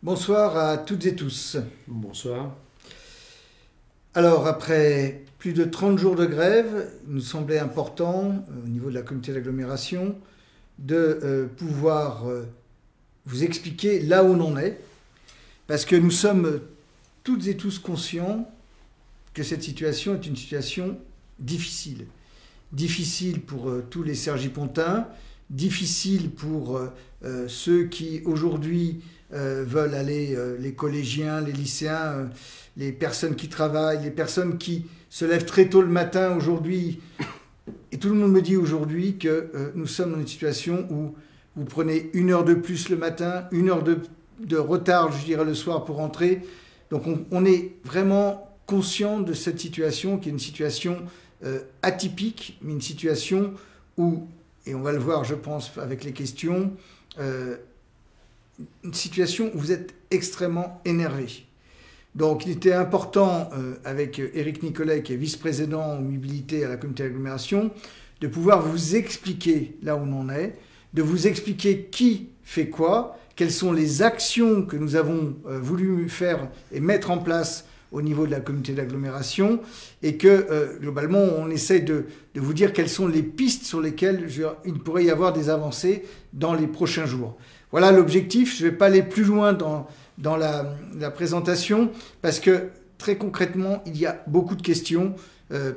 Bonsoir à toutes et tous. Bonsoir. Alors, après plus de 30 jours de grève, il nous semblait important, au niveau de la communauté d'agglomération, de pouvoir vous expliquer là où on en est, parce que nous sommes toutes et tous conscients que cette situation est une situation difficile. Difficile pour tous les Cergy-Pontains, difficile pour ceux qui aujourd'hui veulent aller, les collégiens, les lycéens, les personnes qui travaillent, les personnes qui se lèvent très tôt le matin aujourd'hui. Et tout le monde me dit aujourd'hui que nous sommes dans une situation où vous prenez 1 heure de plus le matin, 1 heure de retard, je dirais, le soir pour rentrer. Donc on est vraiment conscient de cette situation qui est une situation atypique, mais une situation où, et on va le voir je pense avec les questions, une situation où vous êtes extrêmement énervé. Donc il était important, avec Éric Nicolet, qui est vice-président mobilité à la communauté d'agglomération, de pouvoir vous expliquer là où on en est, de vous expliquer qui fait quoi, quelles sont les actions que nous avons voulu faire et mettre en place au niveau de la communauté d'agglomération, et que globalement on essaye de vous dire quelles sont les pistes sur lesquelles il pourrait y avoir des avancées dans les prochains jours. Voilà l'objectif. Je ne vais pas aller plus loin dans la présentation, parce que très concrètement, il y a beaucoup de questions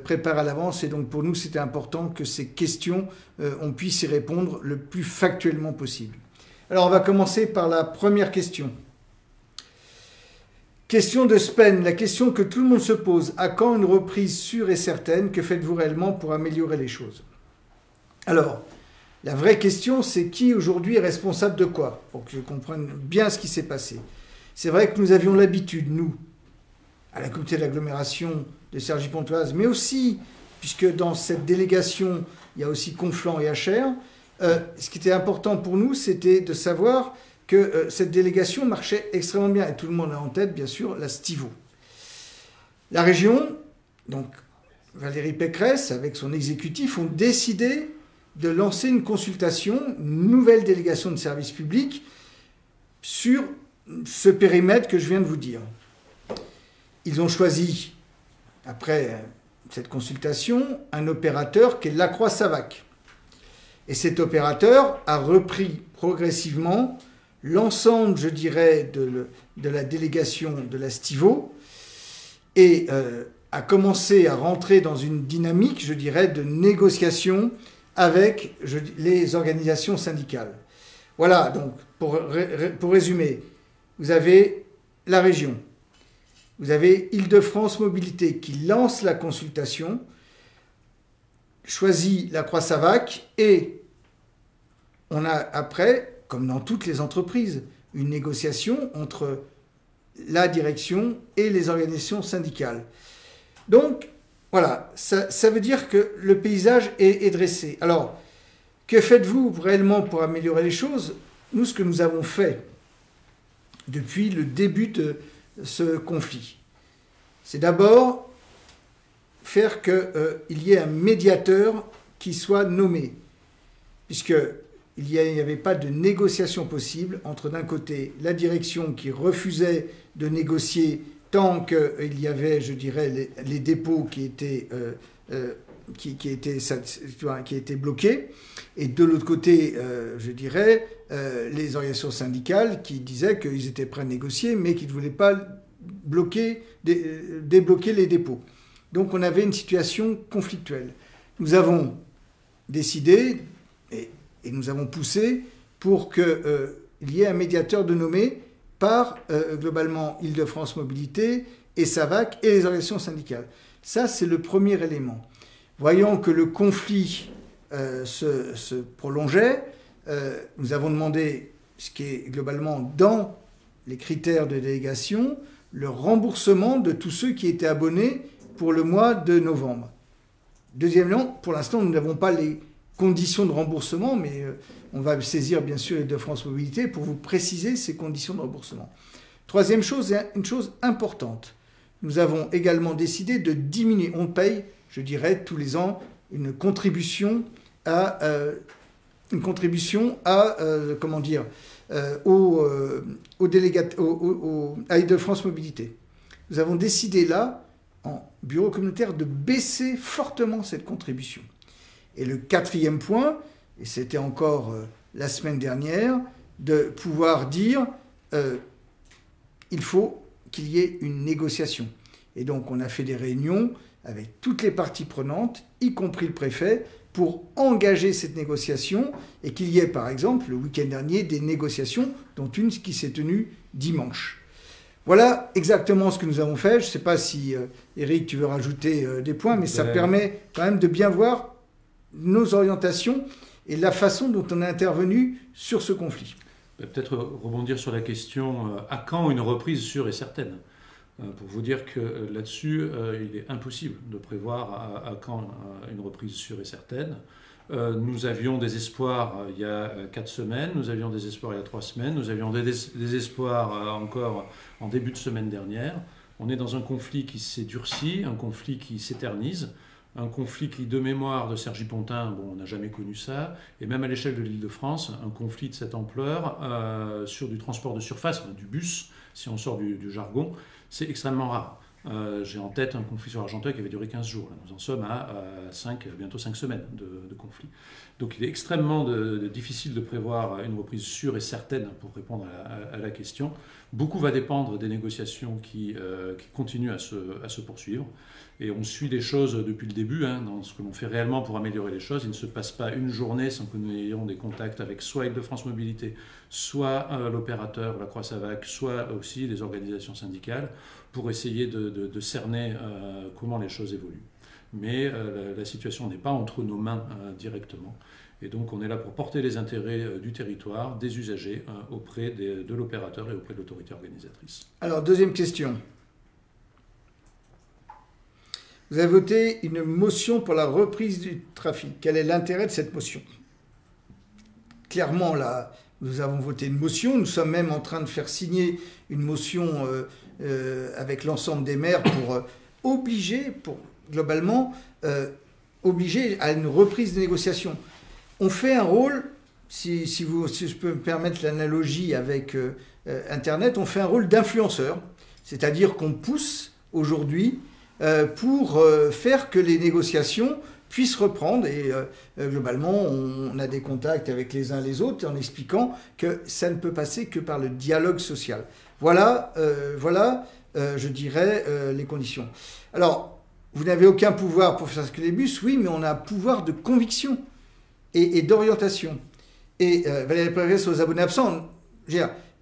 préparées à l'avance, et donc pour nous, c'était important que ces questions, on puisse y répondre le plus factuellement possible. Alors, on va commencer par la première question. Question de Spen, la question que tout le monde se pose. À quand une reprise sûre et certaine? Que faites-vous réellement pour améliorer les choses? Alors, la vraie question, c'est qui aujourd'hui est responsable de quoi? Pour que je comprenne bien ce qui s'est passé. C'est vrai que nous avions l'habitude, nous, à la communauté d'agglomération de Cergy-Pontoise, mais aussi, puisque dans cette délégation, il y a aussi Conflans et HR, ce qui était important pour nous, c'était de savoir que cette délégation marchait extrêmement bien. Et tout le monde a en tête, bien sûr, la Stivo. La région, donc Valérie Pécresse, avec son exécutif, ont décidé de lancer une consultation, une nouvelle délégation de service public sur ce périmètre que je viens de vous dire. Ils ont choisi, après cette consultation, un opérateur qui est Lacroix-Savac. Et cet opérateur a repris progressivement l'ensemble, je dirais, de la délégation de la Stivo et a commencé à rentrer dans une dynamique, je dirais, de négociation avec les organisations syndicales. Voilà, donc, pour résumer, vous avez la région, vous avez Île-de-France Mobilité qui lance la consultation, choisit Lacroix-Savac, et on a après, comme dans toutes les entreprises, une négociation entre la direction et les organisations syndicales. Donc, voilà, ça veut dire que le paysage est dressé. Alors, que faites-vous réellement pour améliorer les choses? Nous, ce que nous avons fait depuis le début de ce conflit, c'est d'abord faire qu'il y ait un médiateur qui soit nommé, puisqu'il n'y avait pas de négociation possible entre, d'un côté, la direction qui refusait de négocier tant qu'il y avait, je dirais, les dépôts qui étaient bloqués, et de l'autre côté, je dirais, les organisations syndicales qui disaient qu'ils étaient prêts à négocier, mais qu'ils ne voulaient pas débloquer les dépôts. Donc on avait une situation conflictuelle. Nous avons décidé, et nous avons poussé, pour qu'il y ait un médiateur de nommé par, globalement, Île-de-France Mobilité et Savac et les organisations syndicales. Ça, c'est le premier élément. Voyant que le conflit se prolongeait, nous avons demandé, ce qui est globalement dans les critères de délégation, le remboursement de tous ceux qui étaient abonnés pour le mois de novembre. Deuxièmement, pour l'instant, nous n'avons pas les conditions de remboursement, mais on va saisir bien sûr Île-de-France Mobilité pour vous préciser ces conditions de remboursement. Troisième chose, et une chose importante, nous avons également décidé de diminuer, on paye, je dirais, tous les ans, une contribution à une contribution à, comment dire, à Île-de-France Mobilité. Nous avons décidé là, en bureau communautaire, de baisser fortement cette contribution. Et le quatrième point, et c'était encore la semaine dernière, de pouvoir dire il faut qu'il y ait une négociation. Et donc on a fait des réunions avec toutes les parties prenantes, y compris le préfet, pour engager cette négociation et qu'il y ait par exemple le week-end dernier des négociations, dont une qui s'est tenue dimanche. Voilà exactement ce que nous avons fait. Je ne sais pas si, Éric, tu veux rajouter des points, mais ça permet quand même de bien voir nos orientations et la façon dont on est intervenu sur ce conflit. Peut-être rebondir sur la question à quand une reprise sûre et certaine. Pour vous dire que là-dessus, il est impossible de prévoir à quand une reprise sûre et certaine. Nous avions des espoirs il y a 4 semaines, nous avions des espoirs il y a 3 semaines, nous avions des espoirs encore en début de semaine dernière. On est dans un conflit qui s'est durci, un conflit qui s'éternise, un conflit qui, de mémoire de Sergi Pontin, bon, on n'a jamais connu ça, et même à l'échelle de l'Île-de-France, un conflit de cette ampleur sur du transport de surface, du bus, si on sort du jargon, c'est extrêmement rare. J'ai en tête un conflit sur Argenteuil qui avait duré 15 jours. Là, nous en sommes à bientôt 5 semaines de conflit. Donc il est extrêmement difficile de prévoir une reprise sûre et certaine pour répondre à la question. Beaucoup va dépendre des négociations qui continuent à se poursuivre. Et on suit les choses depuis le début, dans ce que l'on fait réellement pour améliorer les choses. Il ne se passe pas une journée sans que nous ayons des contacts avec soit Île-de-France Mobilité, soit l'opérateur, la Croix-Savac, soit aussi les organisations syndicales, pour essayer de cerner comment les choses évoluent. Mais la situation n'est pas entre nos mains directement. Et donc on est là pour porter les intérêts du territoire, des usagers, auprès de l'opérateur et auprès de l'autorité organisatrice. Alors, deuxième question. Vous avez voté une motion pour la reprise du trafic. Quel est l'intérêt de cette motion? Clairement, là, nous avons voté une motion. Nous sommes même en train de faire signer une motion avec l'ensemble des maires pour globalement, obliger à une reprise des négociations. On fait un rôle, si je peux me permettre l'analogie avec Internet, on fait un rôle d'influenceur. C'est-à-dire qu'on pousse aujourd'hui pour faire que les négociations puissent reprendre. Et globalement, on a des contacts avec les uns les autres en expliquant que ça ne peut passer que par le dialogue social. Voilà, je dirais, les conditions. Alors, vous n'avez aucun pouvoir pour faire circuler les bus, oui, mais on a un pouvoir de conviction et d'orientation. Et Valérie Pécresse aux abonnés absents,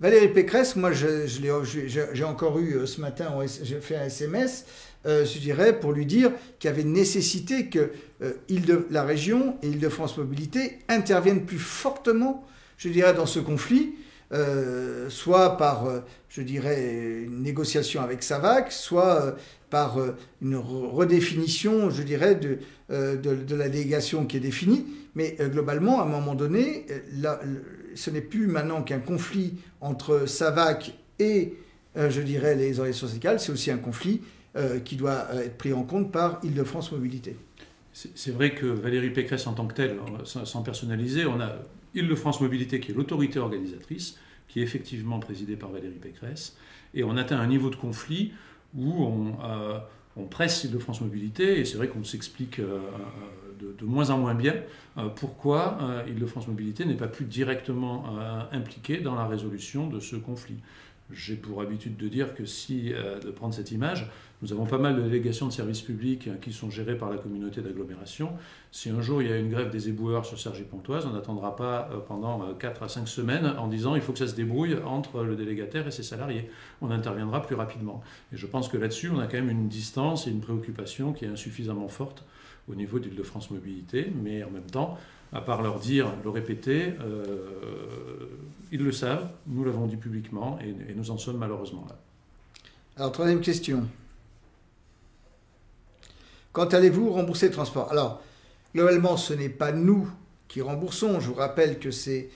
Valérie Pécresse, moi j'ai encore eu ce matin, j'ai fait un SMS, je dirais, pour lui dire qu'il y avait nécessité que la région et Île-de-France Mobilité interviennent plus fortement, je dirais, dans ce conflit, soit par, je dirais, une négociation avec Savac, soit par une redéfinition, je dirais, de la délégation qui est définie. Mais globalement, à un moment donné, ce n'est plus maintenant qu'un conflit entre Savac et, je dirais, les organisations syndicales, c'est aussi un conflit qui doit être pris en compte par Île-de-France Mobilité. C'est vrai que Valérie Pécresse en tant que telle, sans personnaliser, on a Île-de-France Mobilité qui est l'autorité organisatrice, qui est effectivement présidée par Valérie Pécresse, et on atteint un niveau de conflit où on presse Île-de-France Mobilité, et c'est vrai qu'on s'explique de moins en moins bien pourquoi Île-de-France Mobilité n'est pas plus directement impliquée dans la résolution de ce conflit. J'ai pour habitude de dire que de prendre cette image, nous avons pas mal de délégations de services publics qui sont gérées par la communauté d'agglomération. Si un jour il y a une grève des éboueurs sur Cergy-Pontoise, on n'attendra pas pendant 4 à 5 semaines en disant il faut que ça se débrouille entre le délégataire et ses salariés. On interviendra plus rapidement. Et je pense que là-dessus, on a quand même une distance et une préoccupation qui est insuffisamment forte au niveau d'Île-de-France Mobilité, mais en même temps, à part leur dire, le répéter, ils le savent, nous l'avons dit publiquement, et nous en sommes malheureusement là. Alors, troisième question. Quand allez-vous rembourser le transport? Alors, globalement, ce n'est pas nous qui remboursons. Je vous rappelle que c'est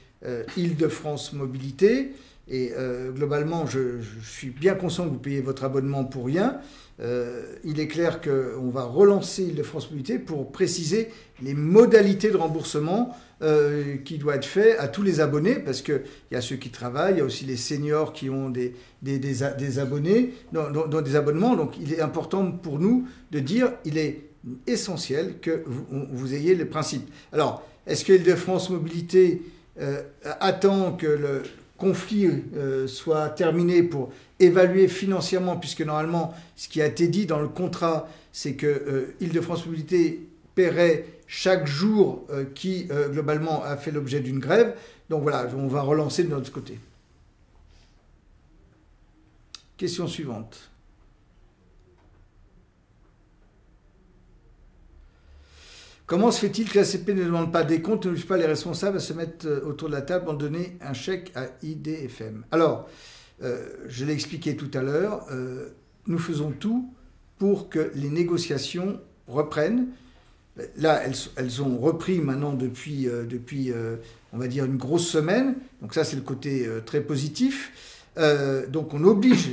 Île-de-France Mobilité. Et globalement, je suis bien conscient que vous payez votre abonnement pour rien. Il est clair qu'on va relancer Île-de-France Mobilité pour préciser les modalités de remboursement qui doit être fait à tous les abonnés, parce qu'il y a ceux qui travaillent, il y a aussi les seniors qui ont des abonnés, des abonnements. Donc il est important pour nous de dire il est essentiel que vous ayez les principes. Alors, est-ce que Île-de-France Mobilité attend que le conflit soit terminé pour évaluer financièrement, puisque normalement, ce qui a été dit dans le contrat, c'est que Île-de-France Mobilité paierait chaque jour qui, globalement, a fait l'objet d'une grève. Donc voilà, on va relancer de notre côté. Question suivante. Comment se fait-il que la CP ne demande pas des comptes, ne pousse pas les responsables à se mettre autour de la table pour donner un chèque à IDFM? Alors, je l'ai expliqué tout à l'heure, nous faisons tout pour que les négociations reprennent. Là, elles ont repris maintenant depuis on va dire, une grosse semaine. Donc ça, c'est le côté très positif. Donc on oblige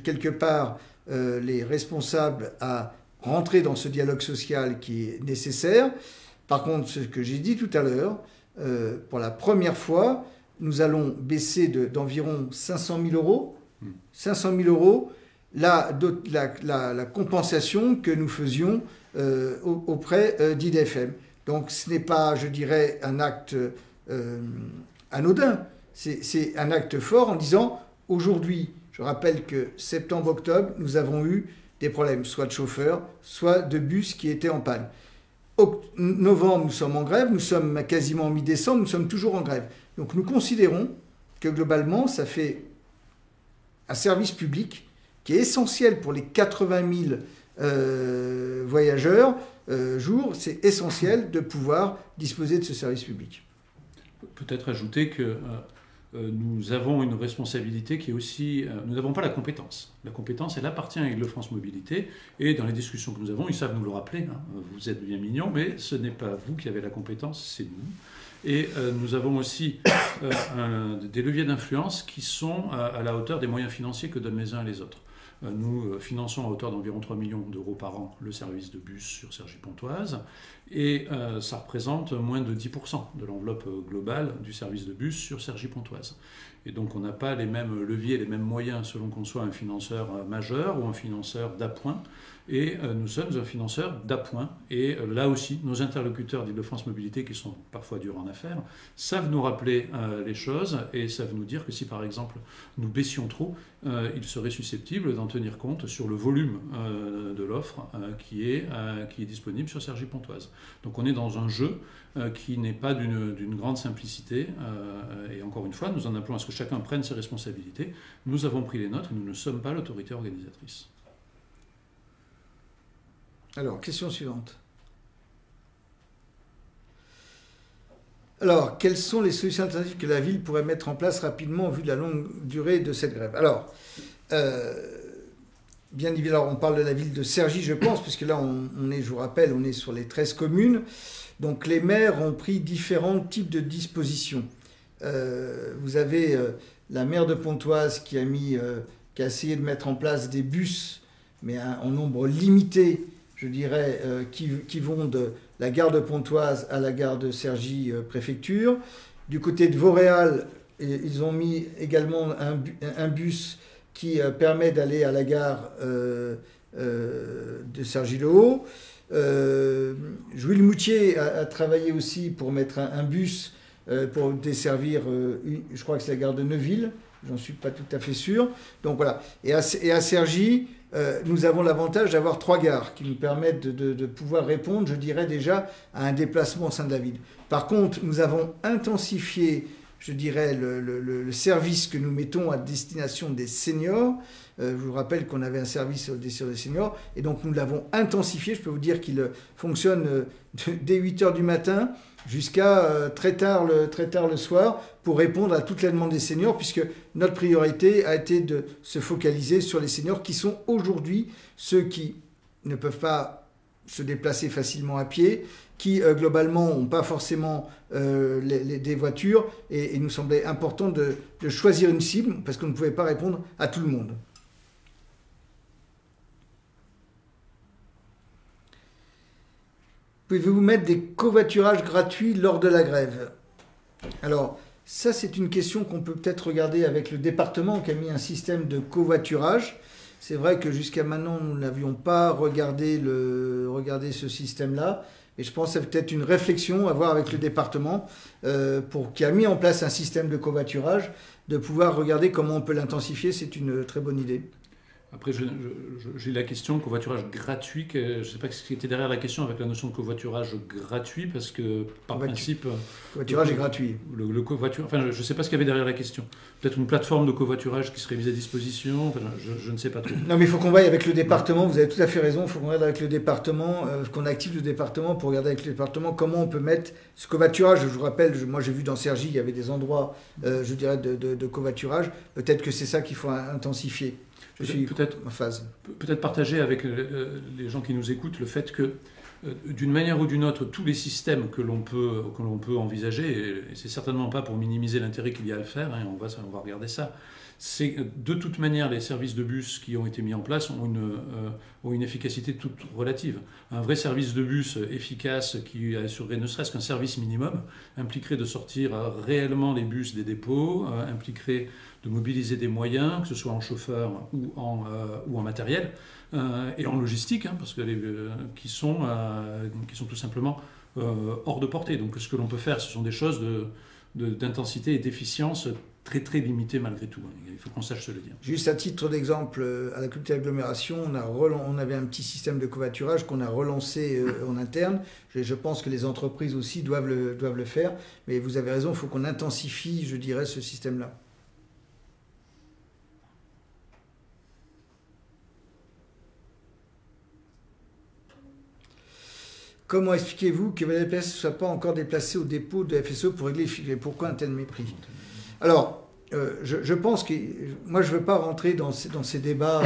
quelque part les responsables à rentrer dans ce dialogue social qui est nécessaire. Par contre, ce que j'ai dit tout à l'heure, pour la première fois, nous allons baisser d'environ 500 000 euros. 500 000 euros la compensation que nous faisions auprès d'IDFM. Donc ce n'est pas, je dirais, un acte anodin. C'est un acte fort en disant, aujourd'hui, je rappelle que septembre-octobre, nous avons eu des problèmes, soit de chauffeurs, soit de bus qui étaient en panne. Novembre, nous sommes en grève, nous sommes quasiment mi-décembre, nous sommes toujours en grève. Donc nous considérons que globalement, ça fait un service public qui est essentiel pour les 80 000 voyageurs jour. C'est essentiel de pouvoir disposer de ce service public. Peut-être ajouter que nous avons une responsabilité qui est aussi... nous n'avons pas la compétence. La compétence, elle appartient à Île-de-France Mobilité. Et dans les discussions que nous avons, ils savent nous le rappeler. Hein, vous êtes bien mignons, mais ce n'est pas vous qui avez la compétence, c'est nous. Et nous avons aussi des leviers d'influence qui sont à la hauteur des moyens financiers que donnent les uns et les autres. Nous finançons à hauteur d'environ 3 millions d'euros par an le service de bus sur Cergy-Pontoise et ça représente moins de 10% de l'enveloppe globale du service de bus sur Cergy-Pontoise. Et donc on n'a pas les mêmes leviers, les mêmes moyens selon qu'on soit un financeur majeur ou un financeur d'appoint. Et nous sommes un financeur d'appoint. Et là aussi, nos interlocuteurs d'Île-de-France Mobilité, qui sont parfois durs en affaires, savent nous rappeler les choses et savent nous dire que si par exemple nous baissions trop, ils seraient susceptibles d'en tenir compte sur le volume de l'offre qui est disponible sur Cergy-Pontoise. Donc on est dans un jeu qui n'est pas d'une grande simplicité. Et encore une fois, nous en appelons à ce que chacun prenne ses responsabilités. Nous avons pris les nôtres et nous ne sommes pas l'autorité organisatrice. Alors, question suivante. Alors, quelles sont les solutions alternatives que la ville pourrait mettre en place rapidement au vu de la longue durée de cette grève? Alors, bien évidemment, on parle de la ville de Cergy, je pense, puisque là, on est, je vous rappelle, on est sur les 13 communes. Donc, les maires ont pris différents types de dispositions. Vous avez la maire de Pontoise qui a essayé de mettre en place des bus, mais en nombre limité, je dirais, qui vont de la gare de Pontoise à la gare de Cergy préfecture. Du côté de Vauréal, ils ont mis également un bus qui permet d'aller à la gare de Cergy-le-Haut. Jouy-le-Moutier a travaillé aussi pour mettre un bus pour desservir, je crois que c'est la gare de Neuville, j'en suis pas tout à fait sûr. Donc voilà. Et à Cergy, nous avons l'avantage d'avoir 3 gares qui nous permettent de pouvoir répondre, je dirais déjà, à un déplacement au sein de la ville. Par contre, nous avons intensifié, je dirais, le service que nous mettons à destination des seniors. Je vous rappelle qu'on avait un service au destination des seniors, et donc nous l'avons intensifié. Je peux vous dire qu'il fonctionne dès 8 h du matin jusqu'à très tard le soir pour répondre à toute la demande des seniors, puisque notre priorité a été de se focaliser sur les seniors qui sont aujourd'hui ceux qui ne peuvent pas se déplacer facilement à pied, qui globalement n'ont pas forcément des voitures, et il nous semblait important de choisir une cible, parce qu'on ne pouvait pas répondre à tout le monde. pouvez-vous mettre des covoiturages gratuits lors de la grève? Alors, ça, c'est une question qu'on peut peut-être regarder avec le département qui a mis un système de covoiturage. C'est vrai que jusqu'à maintenant, nous n'avions pas regardé ce système-là. Et je pense que c'est peut-être une réflexion à voir avec le département qui a mis en place un système de covoiturage, de pouvoir regarder comment on peut l'intensifier. C'est une très bonne idée. Après, j'ai la question covoiturage gratuit. Je ne sais pas ce qui était derrière la question avec la notion de covoiturage gratuit, parce que par principe... Covoiturage est gratuit. Le enfin, je ne sais pas ce qu'il y avait derrière la question. Peut-être une plateforme de covoiturage qui serait mise à disposition. Enfin, je ne sais pas trop. Non, mais il faut qu'on vaille avec le département. Vous avez tout à fait raison. Il faut qu'on regarde avec le département, qu'on active le département pour regarder avec le département comment on peut mettre ce covoiturage. Je vous rappelle, moi j'ai vu dans Cergy, il y avait des endroits, je dirais, de covoiturage. Peut-être que c'est ça qu'il faut intensifier. Je suis en phase. Peut-être partager avec les gens qui nous écoutent le fait que, d'une manière ou d'une autre, tous les systèmes que l'on peut envisager, et c'est certainement pas pour minimiser l'intérêt qu'il y a à le faire, hein, on va regarder ça, c'est de toute manière les services de bus qui ont été mis en place ont une efficacité toute relative. Un vrai service de bus efficace qui assurerait ne serait-ce qu'un service minimum impliquerait de sortir réellement les bus des dépôts, impliquerait de mobiliser des moyens, que ce soit en chauffeur ou en matériel, et en logistique, hein, parce que qui sont tout simplement hors de portée. Donc ce que l'on peut faire, ce sont des choses d'intensité et d'efficience très très limitées malgré tout. Il faut qu'on sache se le dire. Juste à titre d'exemple, à la communauté d'agglomération, on avait un petit système de covoiturage qu'on a relancé en interne. Je pense que les entreprises aussi doivent le faire. Mais vous avez raison, il faut qu'on intensifie, je dirais, ce système-là. Comment expliquez-vous que Valérie Pécresse ne soit pas encore déplacée au dépôt de FSO pour régler pourquoi un tel mépris? Alors, je pense que... Moi, je ne veux pas rentrer dans ces débats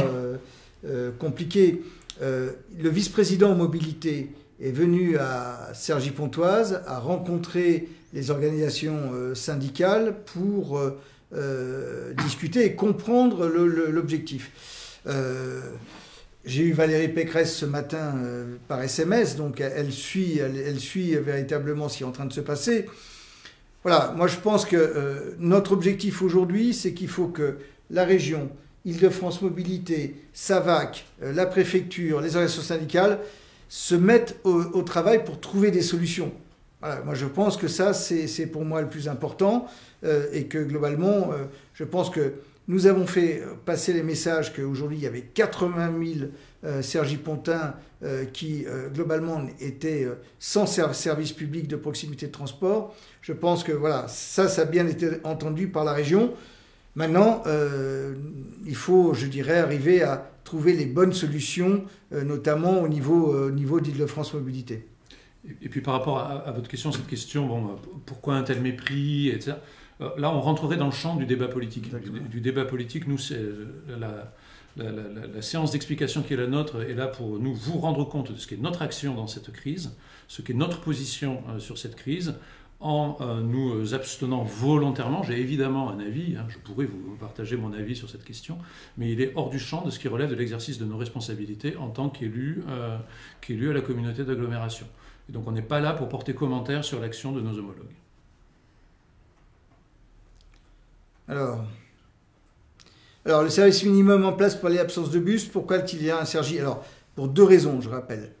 compliqués. Le vice-président mobilité est venu à Cergy-Pontoise, a rencontré les organisations syndicales pour discuter et comprendre l'objectif. J'ai eu Valérie Pécresse ce matin par SMS, donc elle suit véritablement ce qui est en train de se passer. Voilà, moi je pense que notre objectif aujourd'hui, c'est qu'il faut que la région, Île-de-France Mobilité, SAVAC, la préfecture, les organisations syndicales se mettent au travail pour trouver des solutions. Voilà, moi je pense que ça, c'est pour moi le plus important et que globalement, je pense que nous avons fait passer les messages qu'aujourd'hui, il y avait 80 000 Cergy-Pontins qui, globalement, étaient sans service public de proximité de transport. Je pense que voilà, ça a bien été entendu par la région. Maintenant, il faut, je dirais, arriver à trouver les bonnes solutions, notamment au niveau d'Île-de-France Mobilité. Et puis par rapport à votre question, cette question, bon, pourquoi un tel mépris, etc. Là, on rentrerait dans le champ du débat politique. Du débat politique, nous, c'est la séance d'explication qui est la nôtre est là pour nous vous rendre compte de ce qu'est notre action dans cette crise, ce qu'est notre position sur cette crise, en nous abstenant volontairement. J'ai évidemment un avis, hein, je pourrais vous partager mon avis sur cette question, mais il est hors du champ de ce qui relève de l'exercice de nos responsabilités en tant qu'élus à la communauté d'agglomération. Et donc on n'est pas là pour porter commentaire sur l'action de nos homologues. Alors, le service minimum en place pour les absences de bus, pourquoi il y a un Cergy? Alors, pour deux raisons, je rappelle.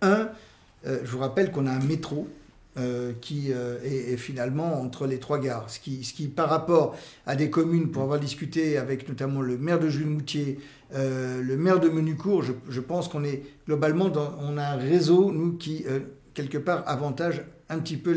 Je vous rappelle qu'on a un métro qui est finalement entre les trois gares. Ce qui, par rapport à des communes, pour avoir discuté avec notamment le maire de Jules-Moutier, le maire de Menucourt, je pense qu'on est globalement, on a un réseau, nous, qui, quelque part, avantage un petit peu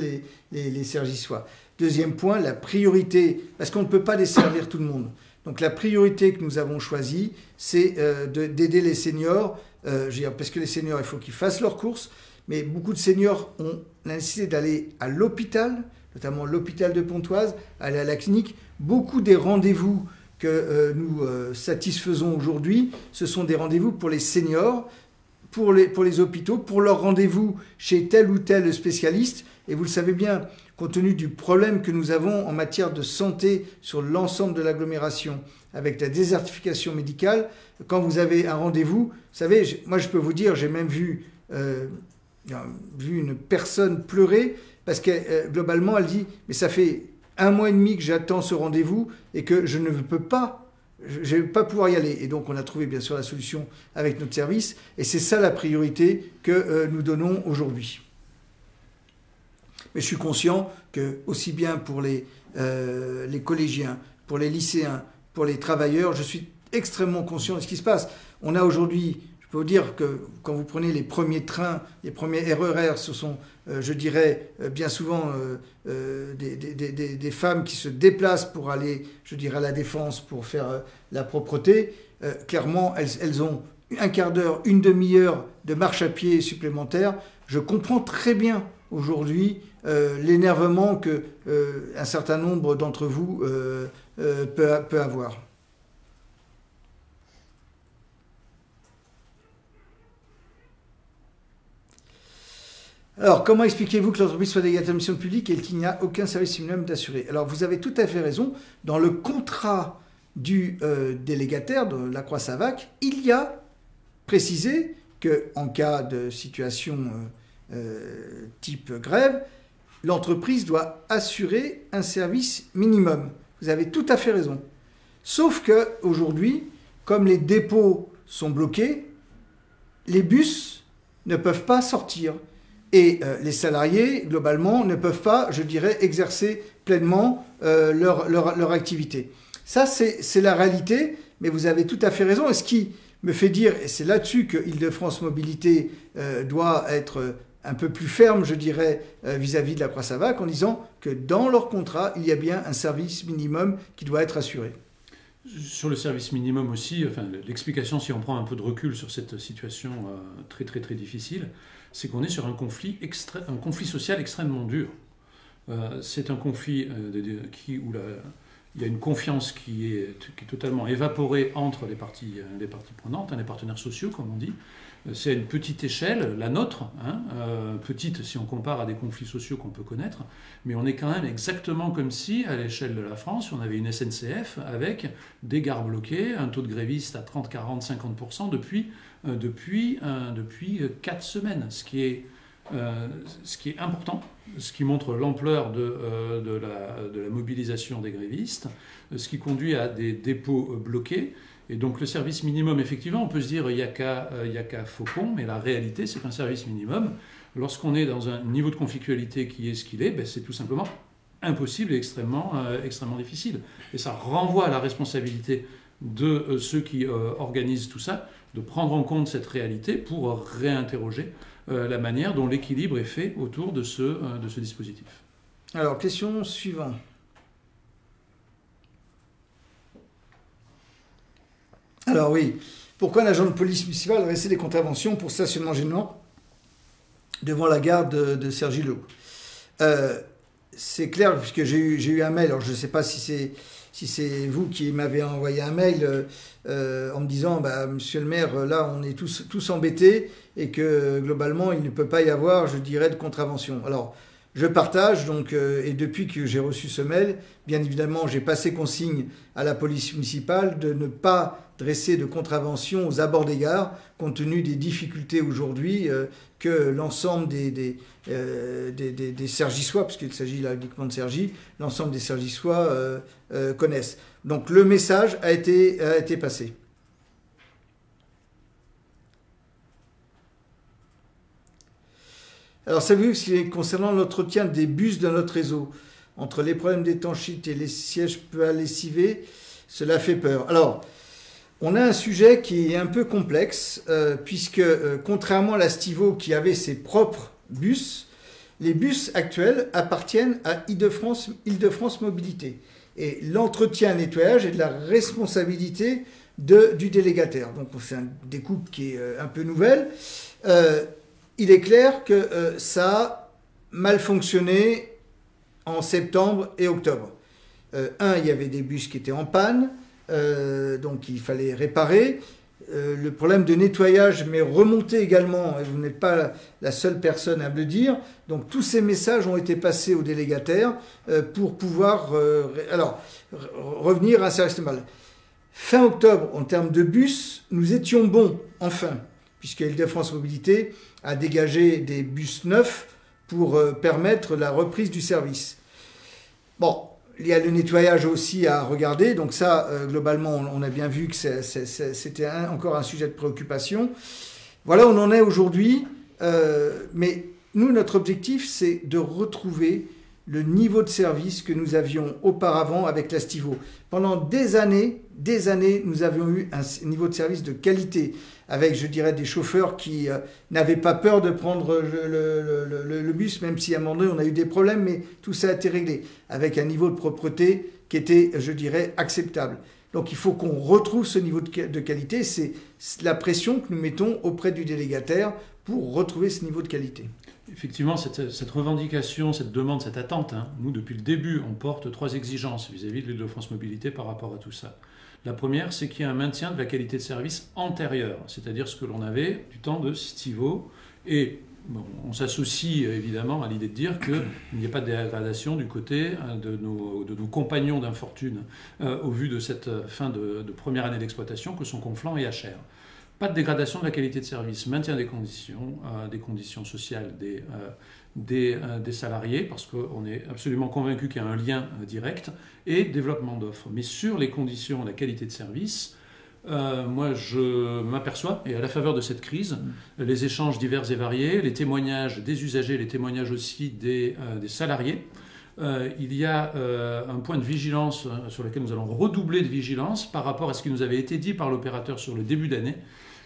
les Cergissois. Deuxième point, la priorité, parce qu'on ne peut pas desservir tout le monde. Donc la priorité que nous avons choisie, c'est d'aider les seniors, parce que les seniors, il faut qu'ils fassent leurs courses, mais beaucoup de seniors ont la nécessité d'aller à l'hôpital, notamment l'hôpital de Pontoise, aller à la clinique. Beaucoup des rendez-vous que nous satisfaisons aujourd'hui, ce sont des rendez-vous pour les seniors, pour les hôpitaux, pour leurs rendez-vous chez tel ou tel spécialiste. Et vous le savez bien, compte tenu du problème que nous avons en matière de santé sur l'ensemble de l'agglomération, avec la désertification médicale, quand vous avez un rendez-vous, vous savez, moi je peux vous dire, j'ai même vu vu une personne pleurer parce que globalement elle dit mais ça fait 1 mois et demi que j'attends ce rendez-vous et que je ne peux pas, je ne vais pas pouvoir y aller. Et donc on a trouvé bien sûr la solution avec notre service et c'est ça la priorité que nous donnons aujourd'hui. Mais je suis conscient que aussi bien pour les collégiens, pour les lycéens, pour les travailleurs, je suis extrêmement conscient de ce qui se passe. On a aujourd'hui, je peux vous dire que quand vous prenez les premiers trains, les premiers RER, ce sont, je dirais, bien souvent des femmes qui se déplacent pour aller, je dirais, à la Défense pour faire la propreté. Clairement, elles ont un quart d'heure, une demi-heure de marche à pied supplémentaire. Je comprends très bien aujourd'hui l'énervement que un certain nombre d'entre vous peut avoir. Alors, comment expliquez-vous que l'entreprise soit délégataire de mission publique et qu'il n'y a aucun service minimum d'assuré? Alors, vous avez tout à fait raison. Dans le contrat du délégataire de la Croix-Savac, il y a précisé qu'en cas de situation type grève, l'entreprise doit assurer un service minimum. Vous avez tout à fait raison. Sauf qu'aujourd'hui, comme les dépôts sont bloqués, les bus ne peuvent pas sortir. Et les salariés, globalement, ne peuvent pas, je dirais, exercer pleinement leur activité. Ça, c'est la réalité, mais vous avez tout à fait raison. Et ce qui me fait dire, et c'est là-dessus que Île-de-France Mobilité doit être un peu plus ferme, je dirais, vis-à-vis de la Croix-Savac, en disant que dans leur contrat, il y a bien un service minimum qui doit être assuré. Sur le service minimum aussi, enfin, l'explication, si on prend un peu de recul sur cette situation très très très difficile, c'est qu'on est sur un conflit social extrêmement dur. C'est un conflit où il y a une confiance qui est totalement évaporée entre les parties prenantes, les partenaires sociaux, comme on dit. C'est à une petite échelle, la nôtre, petite si on compare à des conflits sociaux qu'on peut connaître, mais on est quand même exactement comme si, à l'échelle de la France, on avait une SNCF avec des gares bloquées, un taux de grévistes à 30, 40, 50% depuis 4 semaines, ce qui est important, ce qui montre l'ampleur de la mobilisation des grévistes, ce qui conduit à des dépôts bloqués. Et donc le service minimum, effectivement, on peut se dire il n'y a qu'à Faucon, mais la réalité, c'est qu'un service minimum, lorsqu'on est dans un niveau de conflictualité qui est ce qu'il est, ben, c'est tout simplement impossible et extrêmement difficile. Et ça renvoie à la responsabilité de ceux qui organisent tout ça, de prendre en compte cette réalité pour réinterroger la manière dont l'équilibre est fait autour de ce dispositif. Alors, question suivante. Alors oui, pourquoi un agent de police municipale a dressé des contraventions pour stationnement gênant devant la gare de Cergy-le-Haut? C'est clair, puisque j'ai eu un mail, alors je ne sais pas si c'est vous qui m'avez envoyé un mail en me disant bah, « Monsieur le maire, là on est tous embêtés et que globalement il ne peut pas y avoir, je dirais, de contravention ». Alors, je partage, donc, et depuis que j'ai reçu ce mail, bien évidemment, j'ai passé consigne à la police municipale de ne pas dresser de contravention aux abords des gares, compte tenu des difficultés aujourd'hui que l'ensemble des Cergissois, parce qu'il s'agit là uniquement de Cergy, l'ensemble des Cergissois connaissent. Donc le message a été passé. Alors, savez-vous, concernant l'entretien des bus de notre réseau, entre les problèmes d'étanchéité et les sièges peu à lessiver, cela fait peur. Alors, on a un sujet qui est un peu complexe, puisque contrairement à la Stivo qui avait ses propres bus, les bus actuels appartiennent à Île-de-France Mobilité. Et l'entretien nettoyage est de la responsabilité du délégataire. Donc, c'est une découpe qui est un peu nouvelle. Il est clair que ça a mal fonctionné en septembre et octobre. Il y avait des bus qui étaient en panne, donc il fallait réparer. Le problème de nettoyage m'est remonté également, et vous n'êtes pas la seule personne à me le dire. Donc tous ces messages ont été passés aux délégataires pour pouvoir revenir à un service normal. Fin octobre, en termes de bus, nous étions bons, enfin, puisque Île-de-France Mobilité a dégagé des bus neufs pour permettre la reprise du service. Bon, il y a le nettoyage aussi à regarder, donc ça, globalement, on a bien vu que c'était encore un sujet de préoccupation. Voilà, on en est aujourd'hui, mais nous, notre objectif, c'est de retrouver le niveau de service que nous avions auparavant avec l'Astivo. Pendant des années, nous avions eu un niveau de service de qualité, avec, je dirais, des chauffeurs qui n'avaient pas peur de prendre le bus, même si à un moment donné, on a eu des problèmes, mais tout ça a été réglé, avec un niveau de propreté qui était, je dirais, acceptable. Donc il faut qu'on retrouve ce niveau de qualité, c'est la pression que nous mettons auprès du délégataire pour retrouver ce niveau de qualité. Effectivement, cette revendication, cette demande, cette attente, nous, depuis le début, on porte 3 exigences vis-à-vis de l'Île-de-France Mobilité par rapport à tout ça. La première, c'est qu'il y ait un maintien de la qualité de service antérieure, c'est-à-dire ce que l'on avait du temps de Stivo. Et bon, on s'associe évidemment à l'idée de dire qu'il n'y ait pas de dégradation du côté de nos compagnons d'infortune au vu de cette fin de première année d'exploitation que sont Conflans et HR. Pas de dégradation de la qualité de service, maintien des conditions sociales des salariés, parce qu'on est absolument convaincu qu'il y a un lien direct, et développement d'offres. Mais sur les conditions, la qualité de service, moi je m'aperçois, et à la faveur de cette crise, les échanges divers et variés, les témoignages des usagers, les témoignages aussi des salariés, il y a un point de vigilance sur lequel nous allons redoubler de vigilance par rapport à ce qui nous avait été dit par l'opérateur sur le début d'année,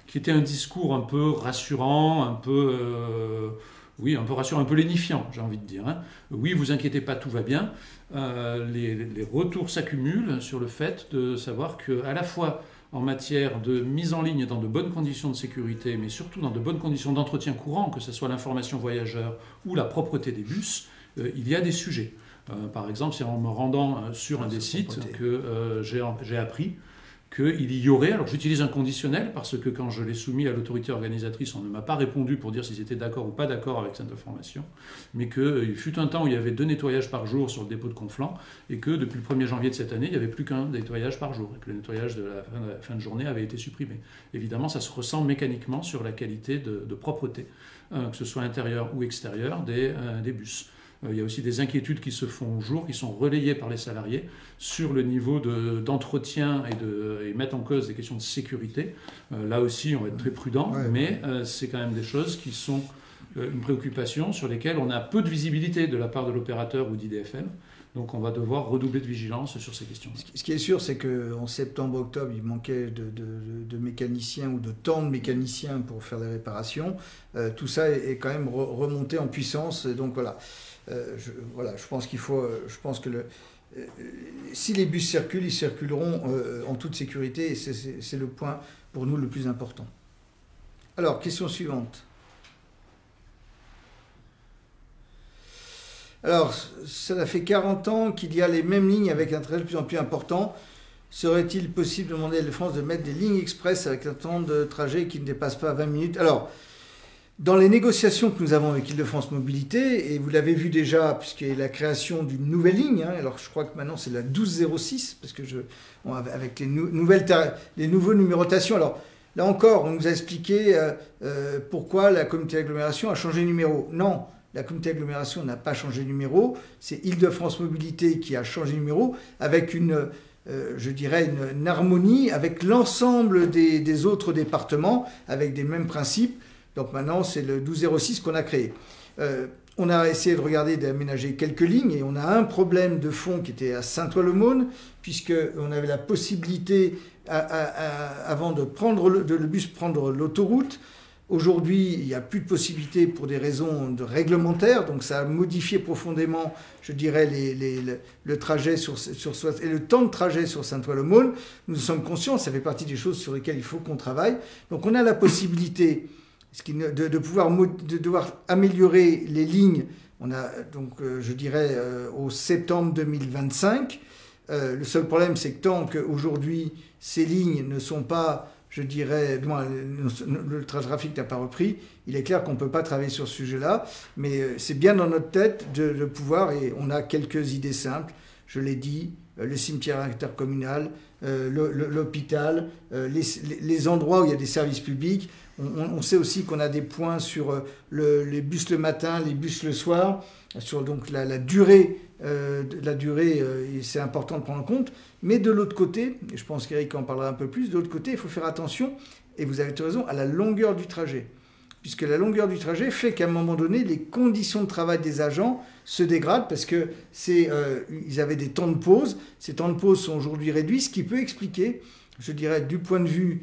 qui était un discours un peu rassurant, un peu rassurant, un peu lénifiant, j'ai envie de dire. Oui, vous inquiétez pas, tout va bien. Les retours s'accumulent sur le fait de savoir qu'à la fois en matière de mise en ligne dans de bonnes conditions de sécurité, mais surtout dans de bonnes conditions d'entretien courant, que ce soit l'information voyageur ou la propreté des bus, il y a des sujets. Par exemple, c'est en me rendant sur un des sites que j'ai appris qu'il y aurait, alors j'utilise un conditionnel parce que quand je l'ai soumis à l'autorité organisatrice, on ne m'a pas répondu pour dire s'ils étaient d'accord ou pas d'accord avec cette information, mais qu'il fut un temps où il y avait 2 nettoyages par jour sur le dépôt de Conflans et que depuis le 1er janvier de cette année, il n'y avait plus qu'un nettoyage par jour et que le nettoyage de la fin de journée avait été supprimé. Évidemment, ça se ressent mécaniquement sur la qualité de propreté, que ce soit intérieur ou extérieur des bus. Il y a aussi des inquiétudes qui se font au jour, qui sont relayées par les salariés sur le niveau d'entretien et mettre en cause des questions de sécurité. Là aussi, on va être très prudent, mais c'est quand même des choses qui sont une préoccupation sur lesquelles on a peu de visibilité de la part de l'opérateur ou d'IDFM. Donc on va devoir redoubler de vigilance sur ces questions. Ce qui est sûr, c'est qu'en septembre-octobre, il manquait de mécaniciens ou de temps de mécaniciens pour faire des réparations. Tout ça est quand même remonté en puissance. Donc voilà. Je pense que si les bus circulent, ils circuleront en toute sécurité et c'est le point pour nous le plus important. Alors, question suivante. Alors, ça fait 40 ans qu'il y a les mêmes lignes avec un trajet de plus en plus important. Serait-il possible de demander à Île-de-France de mettre des lignes express avec un temps de trajet qui ne dépasse pas 20 minutes? Alors, dans les négociations que nous avons avec Île-de-France Mobilité, et vous l'avez vu déjà, puisqu'il y a la création d'une nouvelle ligne, alors je crois que maintenant c'est la 1206, parce que avec les nouveaux numérotations, alors là encore, on nous a expliqué pourquoi la communauté d'agglomération a changé de numéro. Non, la communauté d'agglomération n'a pas changé de numéro, c'est Île-de-France Mobilité qui a changé de numéro, avec une harmonie avec l'ensemble des autres départements, avec des mêmes principes. Donc maintenant, c'est le 1206 qu'on a créé. On a essayé de regarder, d'aménager quelques lignes, et on a un problème de fond qui était à Saint-Ouen-l'Aumône, puisqu'on avait la possibilité, avant de prendre le bus, prendre l'autoroute. Aujourd'hui, il n'y a plus de possibilité pour des raisons réglementaires, donc ça a modifié profondément, je dirais, le trajet et le temps de trajet sur Saint-Ouen-l'Aumône. Nous sommes conscients, ça fait partie des choses sur lesquelles il faut qu'on travaille. Donc on a la possibilité de devoir améliorer les lignes. On a donc, je dirais, au septembre 2025. Le seul problème, c'est que tant qu'aujourd'hui, ces lignes ne sont pas, je dirais, le trafic n'a pas repris, il est clair qu'on ne peut pas travailler sur ce sujet-là, mais c'est bien dans notre tête de pouvoir, et on a quelques idées simples, je l'ai dit, le cimetière intercommunal, l'hôpital, les endroits où il y a des services publics. On sait aussi qu'on a des points sur les bus le matin, les bus le soir, sur donc la durée, c'est important de prendre en compte. Mais de l'autre côté, et je pense qu'Éric en parlera un peu plus, de l'autre côté, il faut faire attention, et vous avez raison, à la longueur du trajet. Puisque la longueur du trajet fait qu'à un moment donné, les conditions de travail des agents se dégradent parce que ils avaient des temps de pause. Ces temps de pause sont aujourd'hui réduits, ce qui peut expliquer, je dirais, du point de vue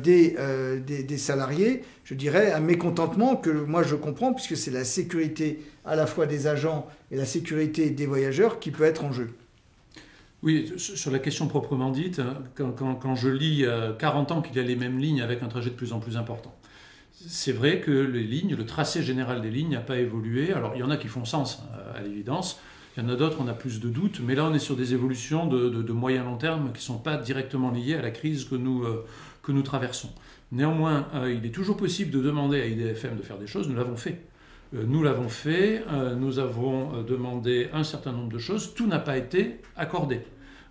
des salariés, je dirais, un mécontentement que moi je comprends, puisque c'est la sécurité à la fois des agents et la sécurité des voyageurs qui peut être en jeu. Oui, sur la question proprement dite, quand je lis 40 ans qu'il y a les mêmes lignes avec un trajet de plus en plus important, c'est vrai que les lignes, le tracé général des lignes n'a pas évolué. Alors il y en a qui font sens, à l'évidence. Il y en a d'autres, on a plus de doutes. Mais là, on est sur des évolutions de moyen long terme qui ne sont pas directement liées à la crise que nous traversons. Néanmoins, il est toujours possible de demander à IDFM de faire des choses. Nous l'avons fait. Nous nous avons demandé un certain nombre de choses. Tout n'a pas été accordé.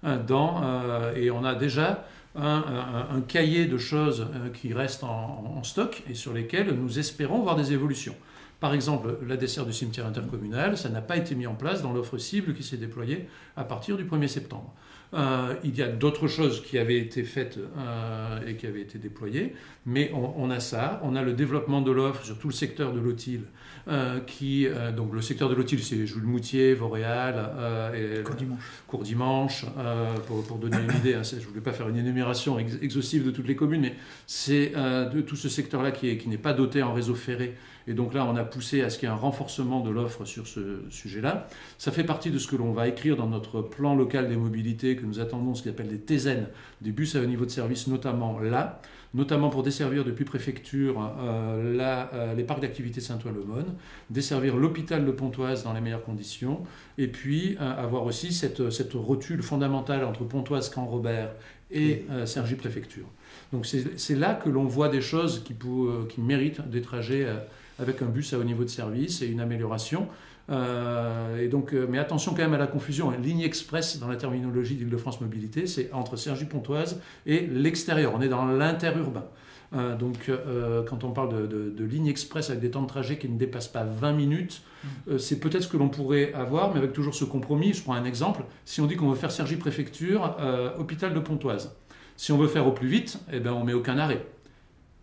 Et on a déjà un cahier de choses qui reste en stock et sur lesquelles nous espérons voir des évolutions. Par exemple, la desserte du cimetière intercommunal, ça n'a pas été mis en place dans l'offre cible qui s'est déployée à partir du 1er septembre. Il y a d'autres choses qui avaient été faites et qui avaient été déployées, mais on a ça. On a le développement de l'offre sur tout le secteur de l'Autil, donc le secteur de l'Autil, c'est Joux-le-Moutier, Vauréal, Courdimanche, pour donner une idée. Je ne voulais pas faire une énumération exhaustive de toutes les communes, mais c'est de tout ce secteur-là qui n'est pas doté en réseau ferré. Et donc là, on a poussé à ce qu'il y ait un renforcement de l'offre sur ce sujet-là. Ça fait partie de ce que l'on va écrire dans notre plan local des mobilités que nous attendons, ce qu'on appelle des TZN, des bus à haut niveau de service, notamment pour desservir depuis préfecture les parcs d'activités de Saint-Ouen-l'Aumône, desservir l'hôpital de Pontoise dans les meilleures conditions, et puis avoir aussi cette rotule fondamentale entre Pontoise, Camp-Robert et Cergy-Préfecture. Donc c'est là que l'on voit des choses qui méritent des trajets avec un bus à haut niveau de service et une amélioration. Mais attention quand même à la confusion. Ligne express dans la terminologie d'Île-de-France Mobilité, c'est entre Cergy-Pontoise et l'extérieur. On est dans l'interurbain. Quand on parle de ligne express avec des temps de trajet qui ne dépassent pas 20 minutes, c'est peut-être ce que l'on pourrait avoir, mais avec toujours ce compromis. Je prends un exemple. Si on dit qu'on veut faire Cergy-Préfecture, hôpital de Pontoise. Si on veut faire au plus vite, on ne met aucun arrêt.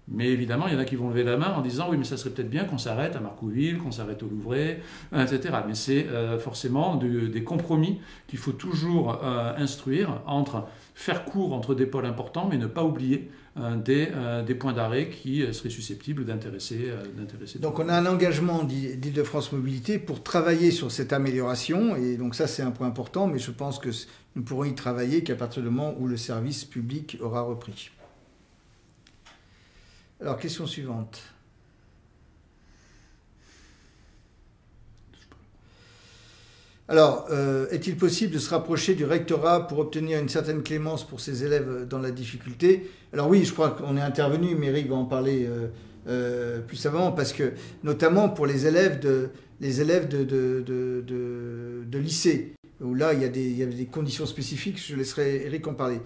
Mais évidemment, il y en a qui vont lever la main en disant « Oui, mais ça serait peut-être bien qu'on s'arrête à Marcouville, qu'on s'arrête au Louvret, etc. » Mais c'est forcément des compromis qu'il faut toujours instruire entre faire court entre des pôles importants, mais ne pas oublier des points d'arrêt qui seraient susceptibles d'intéresser. Donc on a un engagement d'Île-de-France Mobilité pour travailler sur cette amélioration, et donc ça c'est un point important, mais je pense que nous pourrons y travailler qu'à partir du moment où le service public aura repris. Alors, question suivante. Alors, est-il possible de se rapprocher du rectorat pour obtenir une certaine clémence pour ces élèves dans la difficulté? Alors oui, je crois qu'on est intervenu, mais Eric va en parler plus savamment, parce que notamment pour les élèves de lycée, où là, il y a des conditions spécifiques, je laisserai Eric en parler.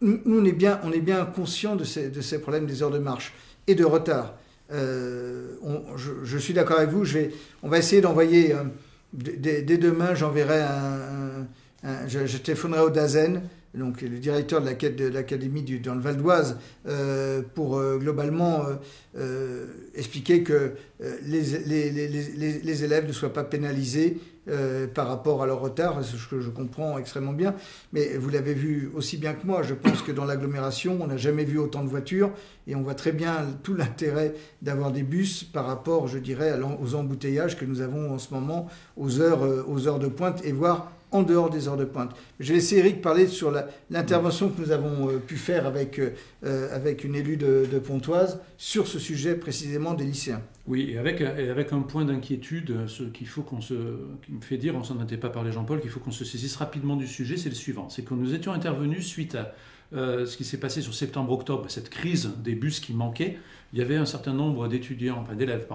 Nous, on est bien conscient de ces problèmes des heures de marche et de retard. Je suis d'accord avec vous, on va essayer d'envoyer, dès demain, j'enverrai je téléphonerai au DAZEN, donc le directeur de l'académie dans le Val d'Oise, pour globalement expliquer que les élèves ne soient pas pénalisés par rapport à leur retard, ce que je comprends extrêmement bien. Mais vous l'avez vu aussi bien que moi, je pense que dans l'agglomération, on n'a jamais vu autant de voitures et on voit très bien tout l'intérêt d'avoir des bus par rapport, je dirais, aux embouteillages que nous avons en ce moment aux heures de pointe et voire en dehors des heures de pointe. Je vais laisser Eric parler sur l'intervention que nous avons pu faire avec une élue de Pontoise sur ce sujet précisément des lycéens. Oui, et avec un point d'inquiétude, ce qui me fait dire, on s'en était pas parlé Jean-Paul, qu'il faut qu'on se saisisse rapidement du sujet, c'est le suivant. C'est que nous étions intervenus suite à ce qui s'est passé sur septembre-octobre, cette crise des bus qui manquaient. Il y avait un certain nombre d'élèves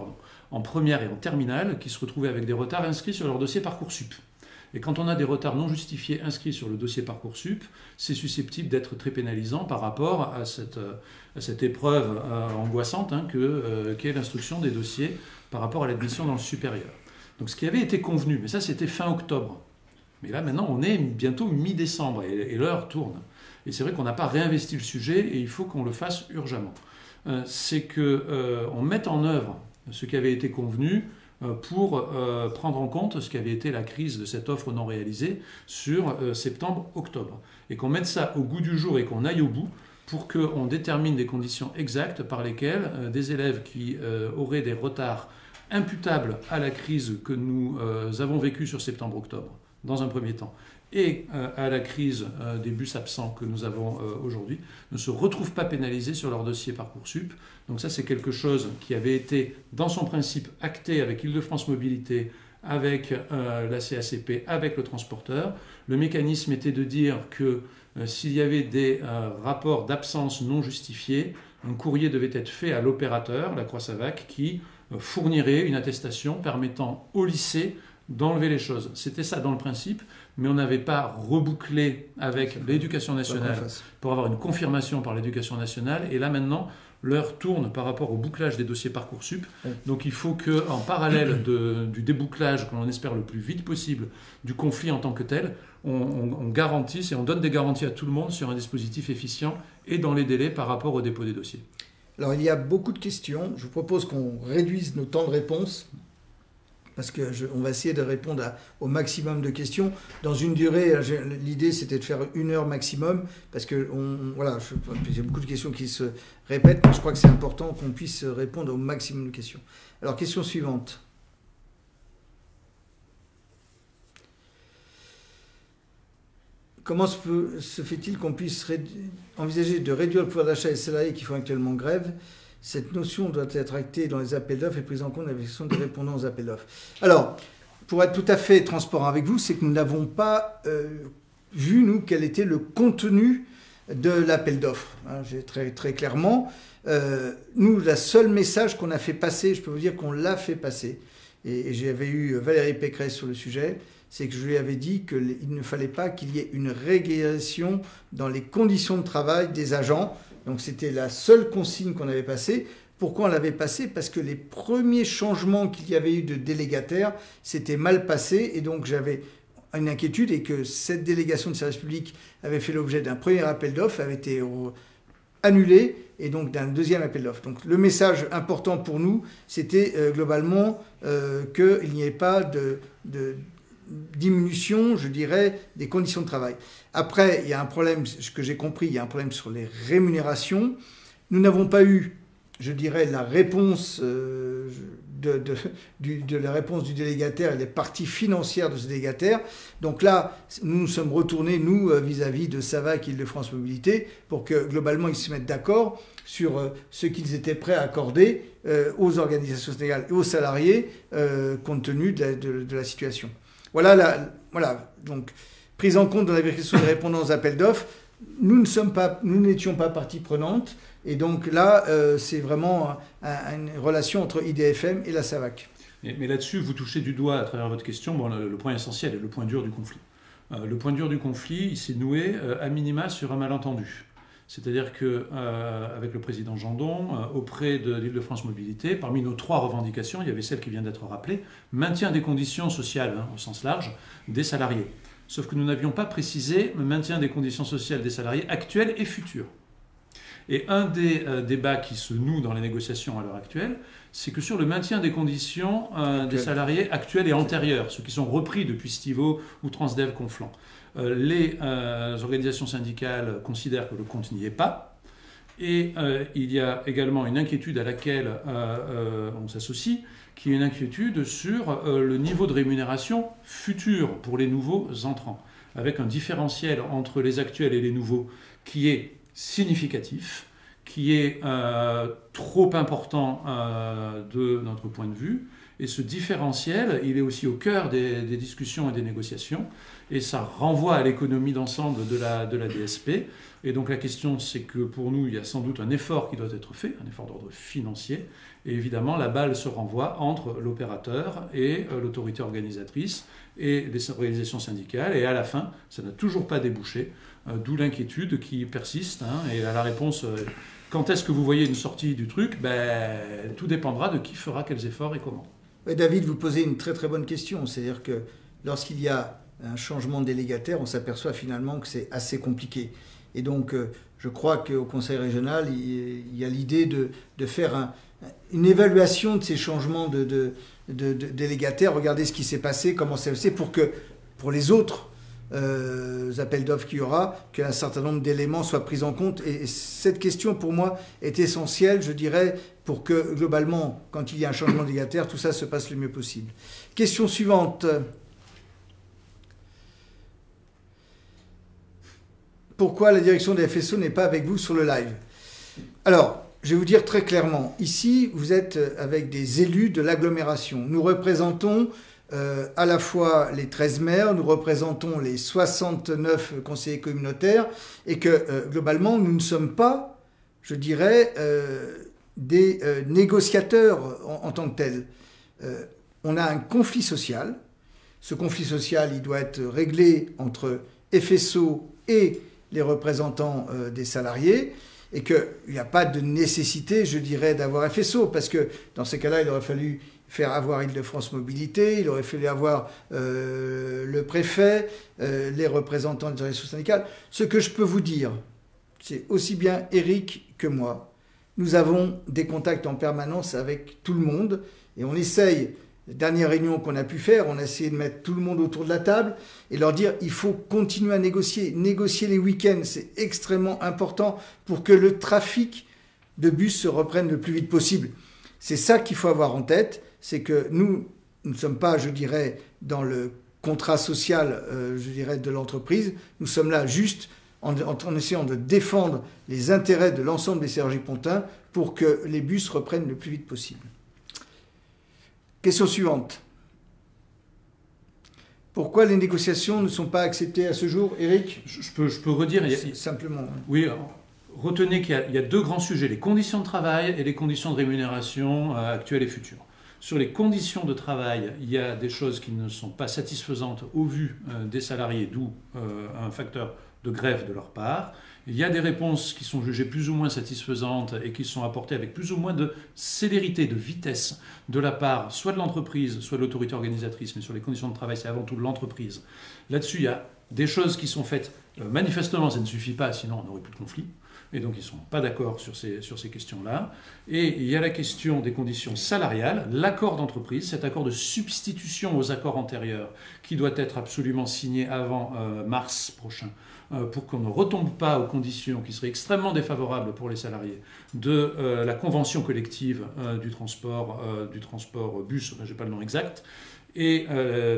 en première et en terminale qui se retrouvaient avec des retards inscrits sur leur dossier Parcoursup. Et quand on a des retards non justifiés inscrits sur le dossier Parcoursup, c'est susceptible d'être très pénalisant par rapport à cette épreuve angoissante qu'est l'instruction des dossiers par rapport à l'admission dans le supérieur. Donc ce qui avait été convenu, mais ça c'était fin octobre. Mais là maintenant on est bientôt mi-décembre et l'heure tourne. Et c'est vrai qu'on n'a pas réinvesti le sujet et il faut qu'on le fasse urgemment. C'est qu'on mette en œuvre ce qui avait été convenu pour prendre en compte ce qui avait été la crise de cette offre non réalisée sur septembre-octobre. Et qu'on mette ça au goût du jour et qu'on aille au bout pour qu'on détermine des conditions exactes par lesquelles des élèves qui auraient des retards imputables à la crise que nous avons vécue sur septembre-octobre, dans un premier temps, et à la crise des bus absents que nous avons aujourd'hui, ne se retrouvent pas pénalisés sur leur dossier Parcoursup. Donc ça, c'est quelque chose qui avait été, dans son principe, acté avec Île-de-France Mobilité, avec la CACP, avec le transporteur. Le mécanisme était de dire que s'il y avait des rapports d'absence non justifiés, un courrier devait être fait à l'opérateur, la Croix-Savac, qui fournirait une attestation permettant au lycée d'enlever les choses. C'était ça dans le principe, mais on n'avait pas rebouclé avec l'éducation nationale pour avoir une confirmation par l'éducation nationale. Et là maintenant, l'heure tourne par rapport au bouclage des dossiers Parcoursup. Donc il faut qu'en parallèle du débouclage, que l'on espère le plus vite possible, du conflit en tant que tel, on garantisse et on donne des garanties à tout le monde sur un dispositif efficient et dans les délais par rapport au dépôt des dossiers. Alors il y a beaucoup de questions. Je vous propose qu'on réduise nos temps de réponse, parce qu'on va essayer de répondre au maximum de questions. Dans une durée, l'idée c'était de faire 1 heure maximum, parce que il y a beaucoup de questions qui se répètent, mais je crois que c'est important qu'on puisse répondre au maximum de questions. Alors, question suivante. Comment se fait-il qu'on puisse envisager de réduire le pouvoir d'achat des salariés qui font actuellement grève ? Cette notion doit être actée dans les appels d'offres et prise en compte de la question des répondants aux appels d'offres. Alors, pour être tout à fait transparent avec vous, c'est que nous n'avons pas vu, nous, quel était le contenu de l'appel d'offres. Très, très clairement, nous, le seul message qu'on a fait passer, je peux vous dire qu'on l'a fait passer, et j'avais eu Valérie Pécresse sur le sujet, c'est que je lui avais dit qu'il ne fallait pas qu'il y ait une régulation dans les conditions de travail des agents. Donc c'était la seule consigne qu'on avait passée. Pourquoi on l'avait passée ? Parce que les premiers changements qu'il y avait eu de délégataires s'étaient mal passés. Et donc j'avais une inquiétude et que cette délégation de service public avait fait l'objet d'un premier appel d'offres, avait été annulée et donc d'un deuxième appel d'offres. Donc le message important pour nous, c'était globalement qu'il n'y ait pas de diminution, je dirais, des conditions de travail. Après, il y a un problème, ce que j'ai compris, il y a un problème sur les rémunérations. Nous n'avons pas eu, je dirais, la réponse de la réponse du délégataire et les parties financières de ce délégataire. Donc là, nous nous sommes retournés, nous, vis-à-vis de Savac et Île-de-France Mobilité, pour que, globalement, ils se mettent d'accord sur ce qu'ils étaient prêts à accorder aux organisations syndicales et aux salariés, compte tenu de la situation. Voilà, donc, prise en compte de la vérification des répondants aux appels d'offres, nous n'étions pas partie prenante, et donc là, c'est vraiment une relation entre IDFM et la Savac. Mais là-dessus, vous touchez du doigt à travers votre question le point essentiel et le point dur du conflit. Le point dur du conflit, il s'est noué à minima sur un malentendu. C'est-à-dire qu'avec le président Jandon, auprès de l'Île-de-France Mobilité, parmi nos 3 revendications, il y avait celle qui vient d'être rappelée, maintien des conditions sociales, au sens large, des salariés. Sauf que nous n'avions pas précisé le maintien des conditions sociales des salariés actuels et futurs. Et un des débats qui se noue dans les négociations à l'heure actuelle, c'est que sur le maintien des conditions des salariés actuels et antérieurs, ceux qui sont repris depuis Stivo ou Transdev Conflans, les organisations syndicales considèrent que le compte n'y est pas. Et il y a également une inquiétude à laquelle on s'associe, qui est une inquiétude sur le niveau de rémunération futur pour les nouveaux entrants, avec un différentiel entre les actuels et les nouveaux qui est significatif, qui est trop important de notre point de vue, Et ce différentiel, il est aussi au cœur des discussions et des négociations. Et ça renvoie à l'économie d'ensemble de la DSP. Et donc la question, c'est que pour nous, il y a sans doute un effort qui doit être fait, un effort d'ordre financier. Et évidemment, la balle se renvoie entre l'opérateur et l'autorité organisatrice et les organisations syndicales. Et à la fin, ça n'a toujours pas débouché, d'où l'inquiétude qui persiste. Et la réponse, quand est-ce que vous voyez une sortie du truc? Tout dépendra de qui fera quels efforts et comment. David, vous posez une très très bonne question. C'est-à-dire que lorsqu'il y a un changement de délégataire, on s'aperçoit finalement que c'est assez compliqué. Et donc, je crois qu'au Conseil régional, il y a l'idée de faire une évaluation de ces changements de délégataires, regarder ce qui s'est passé, comment ça s'est passé, pour que pour les autres appels d'offres qu'il y aura, qu'un certain nombre d'éléments soient pris en compte. Et cette question, pour moi, est essentielle, je dirais, pour que, globalement, quand il y a un changement de délégataire, tout ça se passe le mieux possible. Question suivante. Pourquoi la direction des FSO n'est pas avec vous sur le live? Alors, je vais vous dire très clairement, ici, vous êtes avec des élus de l'agglomération. Nous représentons à la fois les 13 maires, nous représentons les 69 conseillers communautaires, et que, globalement, nous ne sommes pas, je dirais, des négociateurs en tant que tels. On a un conflit social. Ce conflit social, il doit être réglé entre FSO et les représentants des salariés, et qu'il n'y a pas de nécessité, je dirais, d'avoir FSO, parce que dans ces cas-là, il aurait fallu faire avoir Île-de-France Mobilité, il aurait fallu avoir le préfet, les représentants des organisations syndicales. Ce que je peux vous dire, c'est aussi bien Eric que moi, nous avons des contacts en permanence avec tout le monde, et on essaye. La dernière réunion qu'on a pu faire, on a essayé de mettre tout le monde autour de la table et leur dire il faut continuer à négocier. Négocier les week-ends, c'est extrêmement important pour que le trafic de bus se reprenne le plus vite possible. C'est ça qu'il faut avoir en tête, c'est que nous ne sommes pas, je dirais, dans le contrat social, je dirais, de l'entreprise. Nous sommes là juste en essayant de défendre les intérêts de l'ensemble des Cergy-Pontains pour que les bus reprennent le plus vite possible. Question suivante. Pourquoi les négociations ne sont pas acceptées à ce jour, Eric? Je peux redire. Simplement. Oui, retenez qu'il y a deux grands sujets, les conditions de travail et les conditions de rémunération actuelles et futures. Sur les conditions de travail, il y a des choses qui ne sont pas satisfaisantes au vu des salariés, d'où un facteur de grève de leur part. Il y a des réponses qui sont jugées plus ou moins satisfaisantes et qui sont apportées avec plus ou moins de célérité, de vitesse de la part soit de l'entreprise, soit de l'autorité organisatrice, mais sur les conditions de travail, c'est avant tout de l'entreprise. Là-dessus, il y a des choses qui sont faites. Manifestement, ça ne suffit pas, sinon on n'aurait plus de conflit. Et donc, ils ne sont pas d'accord sur ces questions-là. Et il y a la question des conditions salariales, l'accord d'entreprise, cet accord de substitution aux accords antérieurs, qui doit être absolument signé avant mars prochain, pour qu'on ne retombe pas aux conditions qui seraient extrêmement défavorables pour les salariés de la convention collective du transport bus, je n'ai pas le nom exact. Et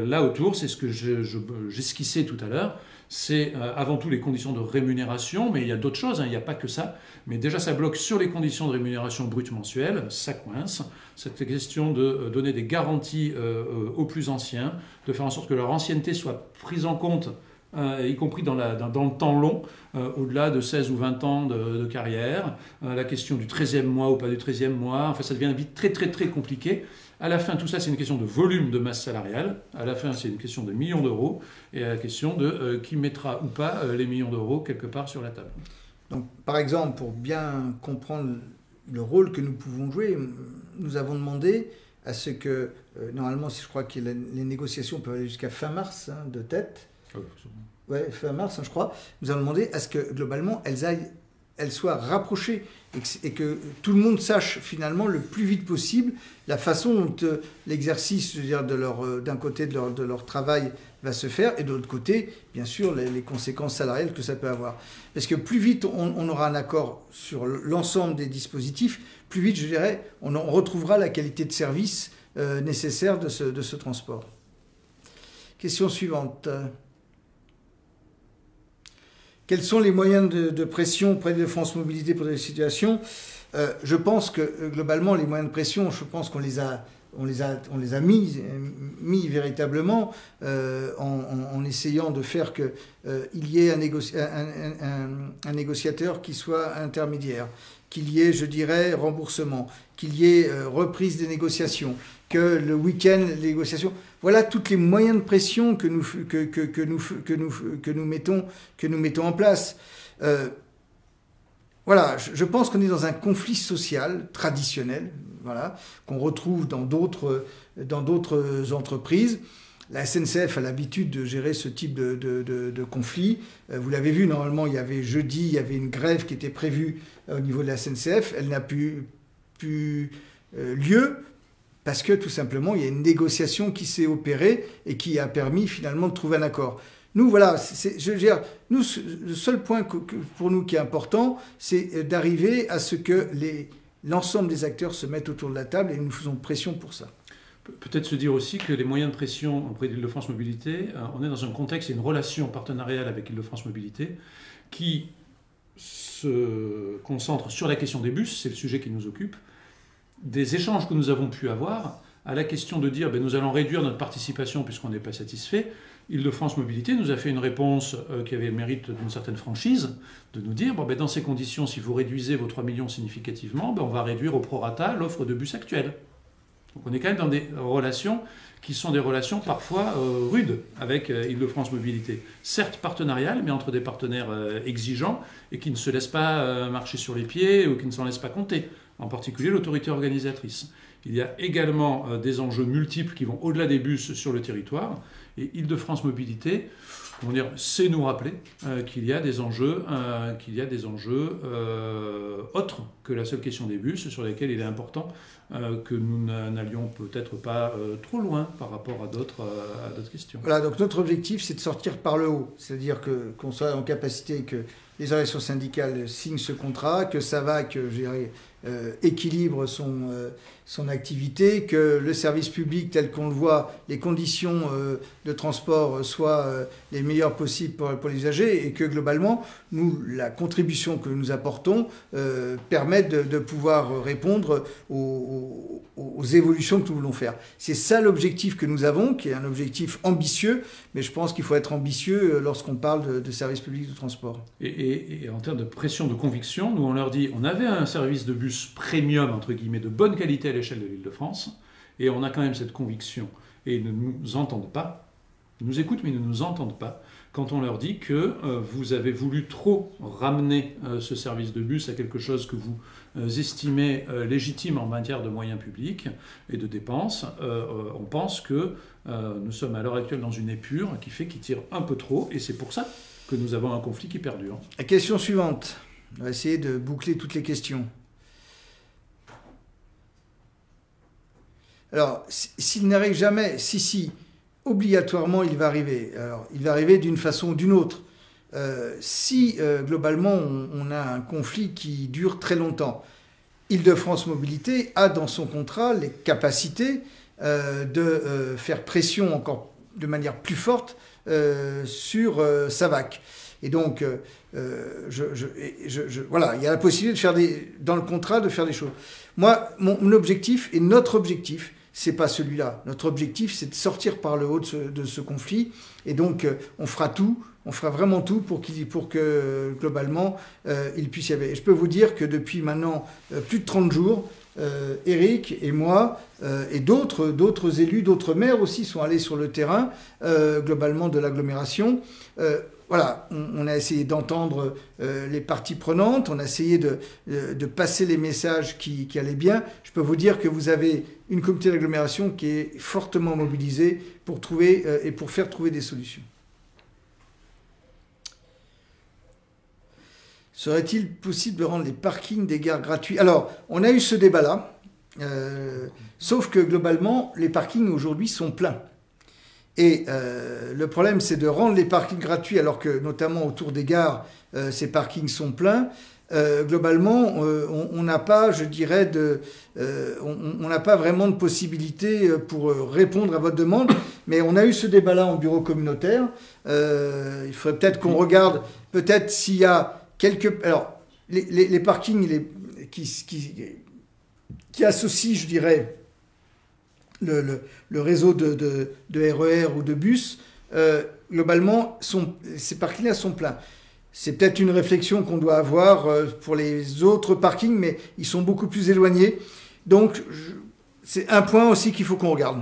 là autour, c'est ce que j'esquissais tout à l'heure, c'est avant tout les conditions de rémunération, mais il y a d'autres choses, il n'y a pas que ça. Mais déjà, ça bloque sur les conditions de rémunération brute mensuelle, ça coince. Cette question de donner des garanties aux plus anciens, de faire en sorte que leur ancienneté soit prise en compte, y compris dans le temps long, au-delà de 16 ou 20 ans de carrière. La question du 13e mois ou pas du 13e mois, enfin, ça devient vite très très très compliqué. À la fin, tout ça, c'est une question de volume de masse salariale. À la fin, c'est une question de millions d'euros. Et la question de qui mettra ou pas les millions d'euros quelque part sur la table. Donc, par exemple, pour bien comprendre le rôle que nous pouvons jouer, nous avons demandé à ce que, normalement, je crois que les négociations peuvent aller jusqu'à fin mars, de tête. Ouais, fin mars, je crois. Nous avons demandé à ce que, globalement, elles soient rapprochées et que tout le monde sache finalement le plus vite possible la façon dont l'exercice, je veux dire, d'un côté de leur travail va se faire et de l'autre côté, bien sûr, les conséquences salariales que ça peut avoir. Parce que plus vite on aura un accord sur l'ensemble des dispositifs, plus vite, je dirais, on retrouvera la qualité de service nécessaire de ce transport. Question suivante. Quels sont les moyens de pression auprès de France Mobilité pour des situations? Je pense que, globalement, les moyens de pression, je pense qu'on les a on les a mis véritablement en essayant de faire qu'il y ait un négociateur qui soit intermédiaire, qu'il y ait, je dirais, remboursement, qu'il y ait reprise des négociations, que le week-end, les négociations. Voilà tous les moyens de pression que nous mettons en place. Voilà, je pense qu'on est dans un conflit social traditionnel, voilà, qu'on retrouve dans d'autres entreprises. La SNCF a l'habitude de gérer ce type de conflit. Vous l'avez vu, normalement, jeudi, il y avait une grève qui était prévue au niveau de la SNCF. Elle n'a pu lieu parce que, tout simplement, il y a une négociation qui s'est opérée et qui a permis, finalement, de trouver un accord. Nous, voilà, le seul point pour nous qui est important, c'est d'arriver à ce que l'ensemble des acteurs se mettent autour de la table et nous faisons pression pour ça. Peut-être se dire aussi que les moyens de pression auprès d'Île-de-France Mobilité, on est dans un contexte et une relation partenariale avec Île-de-France Mobilité qui se concentre sur la question des bus, c'est le sujet qui nous occupe, des échanges que nous avons pu avoir à la question de dire nous allons réduire notre participation puisqu'on n'est pas satisfait. Île-de-France Mobilité nous a fait une réponse qui avait le mérite d'une certaine franchise, de nous dire dans ces conditions, si vous réduisez vos 3 millions significativement, on va réduire au prorata l'offre de bus actuelle. Donc on est quand même dans des relations qui sont des relations parfois rudes avec Île-de-France Mobilité. Certes partenariales, mais entre des partenaires exigeants et qui ne se laissent pas marcher sur les pieds ou qui ne s'en laissent pas compter, en particulier l'autorité organisatrice. Il y a également des enjeux multiples qui vont au-delà des bus sur le territoire. Et Île-de-France Mobilité, c'est nous rappeler qu'il y a des enjeux, autres que la seule question des bus, sur lesquels il est important que nous n'allions peut-être pas trop loin par rapport à d'autres questions. Voilà, donc notre objectif, c'est de sortir par le haut, c'est-à-dire qu'on soit en capacité que les organisations syndicales signent ce contrat, que SAVAC équilibre son activité, que le service public tel qu'on le voit, les conditions de transport soient les meilleures possibles pour les usagers et que globalement, la contribution que nous apportons permette de pouvoir répondre aux évolutions que nous voulons faire. C'est ça l'objectif que nous avons, qui est un objectif ambitieux, mais je pense qu'il faut être ambitieux lorsqu'on parle de service public de transport. Et en termes de pression de conviction, nous on leur dit, on avait un service de bus premium, entre guillemets, de bonne qualité à l'échelle de l'Île-de-France, et on a quand même cette conviction, et ils ne nous entendent pas, ils nous écoutent mais ils ne nous entendent pas, quand on leur dit que vous avez voulu trop ramener ce service de bus à quelque chose que vous estimez légitime en matière de moyens publics et de dépenses. On pense que nous sommes à l'heure actuelle dans une épure qui tire un peu trop, et c'est pour ça que nous avons un conflit qui perdure. La question suivante, on va essayer de boucler toutes les questions. Alors, s'il n'arrive jamais, obligatoirement, il va arriver. Alors, il va arriver d'une façon ou d'une autre. Si, globalement, on a un conflit qui dure très longtemps, Île-de-France Mobilité a dans son contrat les capacités de faire pression encore de manière plus forte sur SAVAC. Et donc, voilà, il y a la possibilité de faire dans le contrat de faire des choses. Moi, mon objectif et notre objectif, c'est pas celui-là. Notre objectif, c'est de sortir par le haut de ce conflit. Et donc, on fera vraiment tout pour que globalement, il puisse y avoir. Et je peux vous dire que depuis maintenant plus de 30 jours, Eric et moi et d'autres élus, d'autres maires aussi sont allés sur le terrain, globalement de l'agglomération. Voilà, on a essayé d'entendre les parties prenantes, on a essayé de passer les messages qui allaient bien. Je peux vous dire que vous avez une communauté d'agglomération qui est fortement mobilisée pour trouver et pour faire trouver des solutions. Serait-il possible de rendre les parkings des gares gratuits? Alors, on a eu ce débat-là, sauf que globalement, les parkings aujourd'hui sont pleins. Et le problème, c'est de rendre les parkings gratuits, alors que notamment autour des gares, ces parkings sont pleins. Globalement, on n'a pas, je dirais, on n'a pas vraiment de possibilité pour répondre à votre demande. Mais on a eu ce débat-là en bureau communautaire. Il faudrait peut-être qu'on regarde, peut-être s'il y a quelques... Alors, les parkings qui associent, je dirais, le réseau de RER ou de bus, globalement, ces parkings-là sont pleins. C'est peut-être une réflexion qu'on doit avoir pour les autres parkings, mais ils sont beaucoup plus éloignés. Donc, c'est un point aussi qu'il faut qu'on regarde.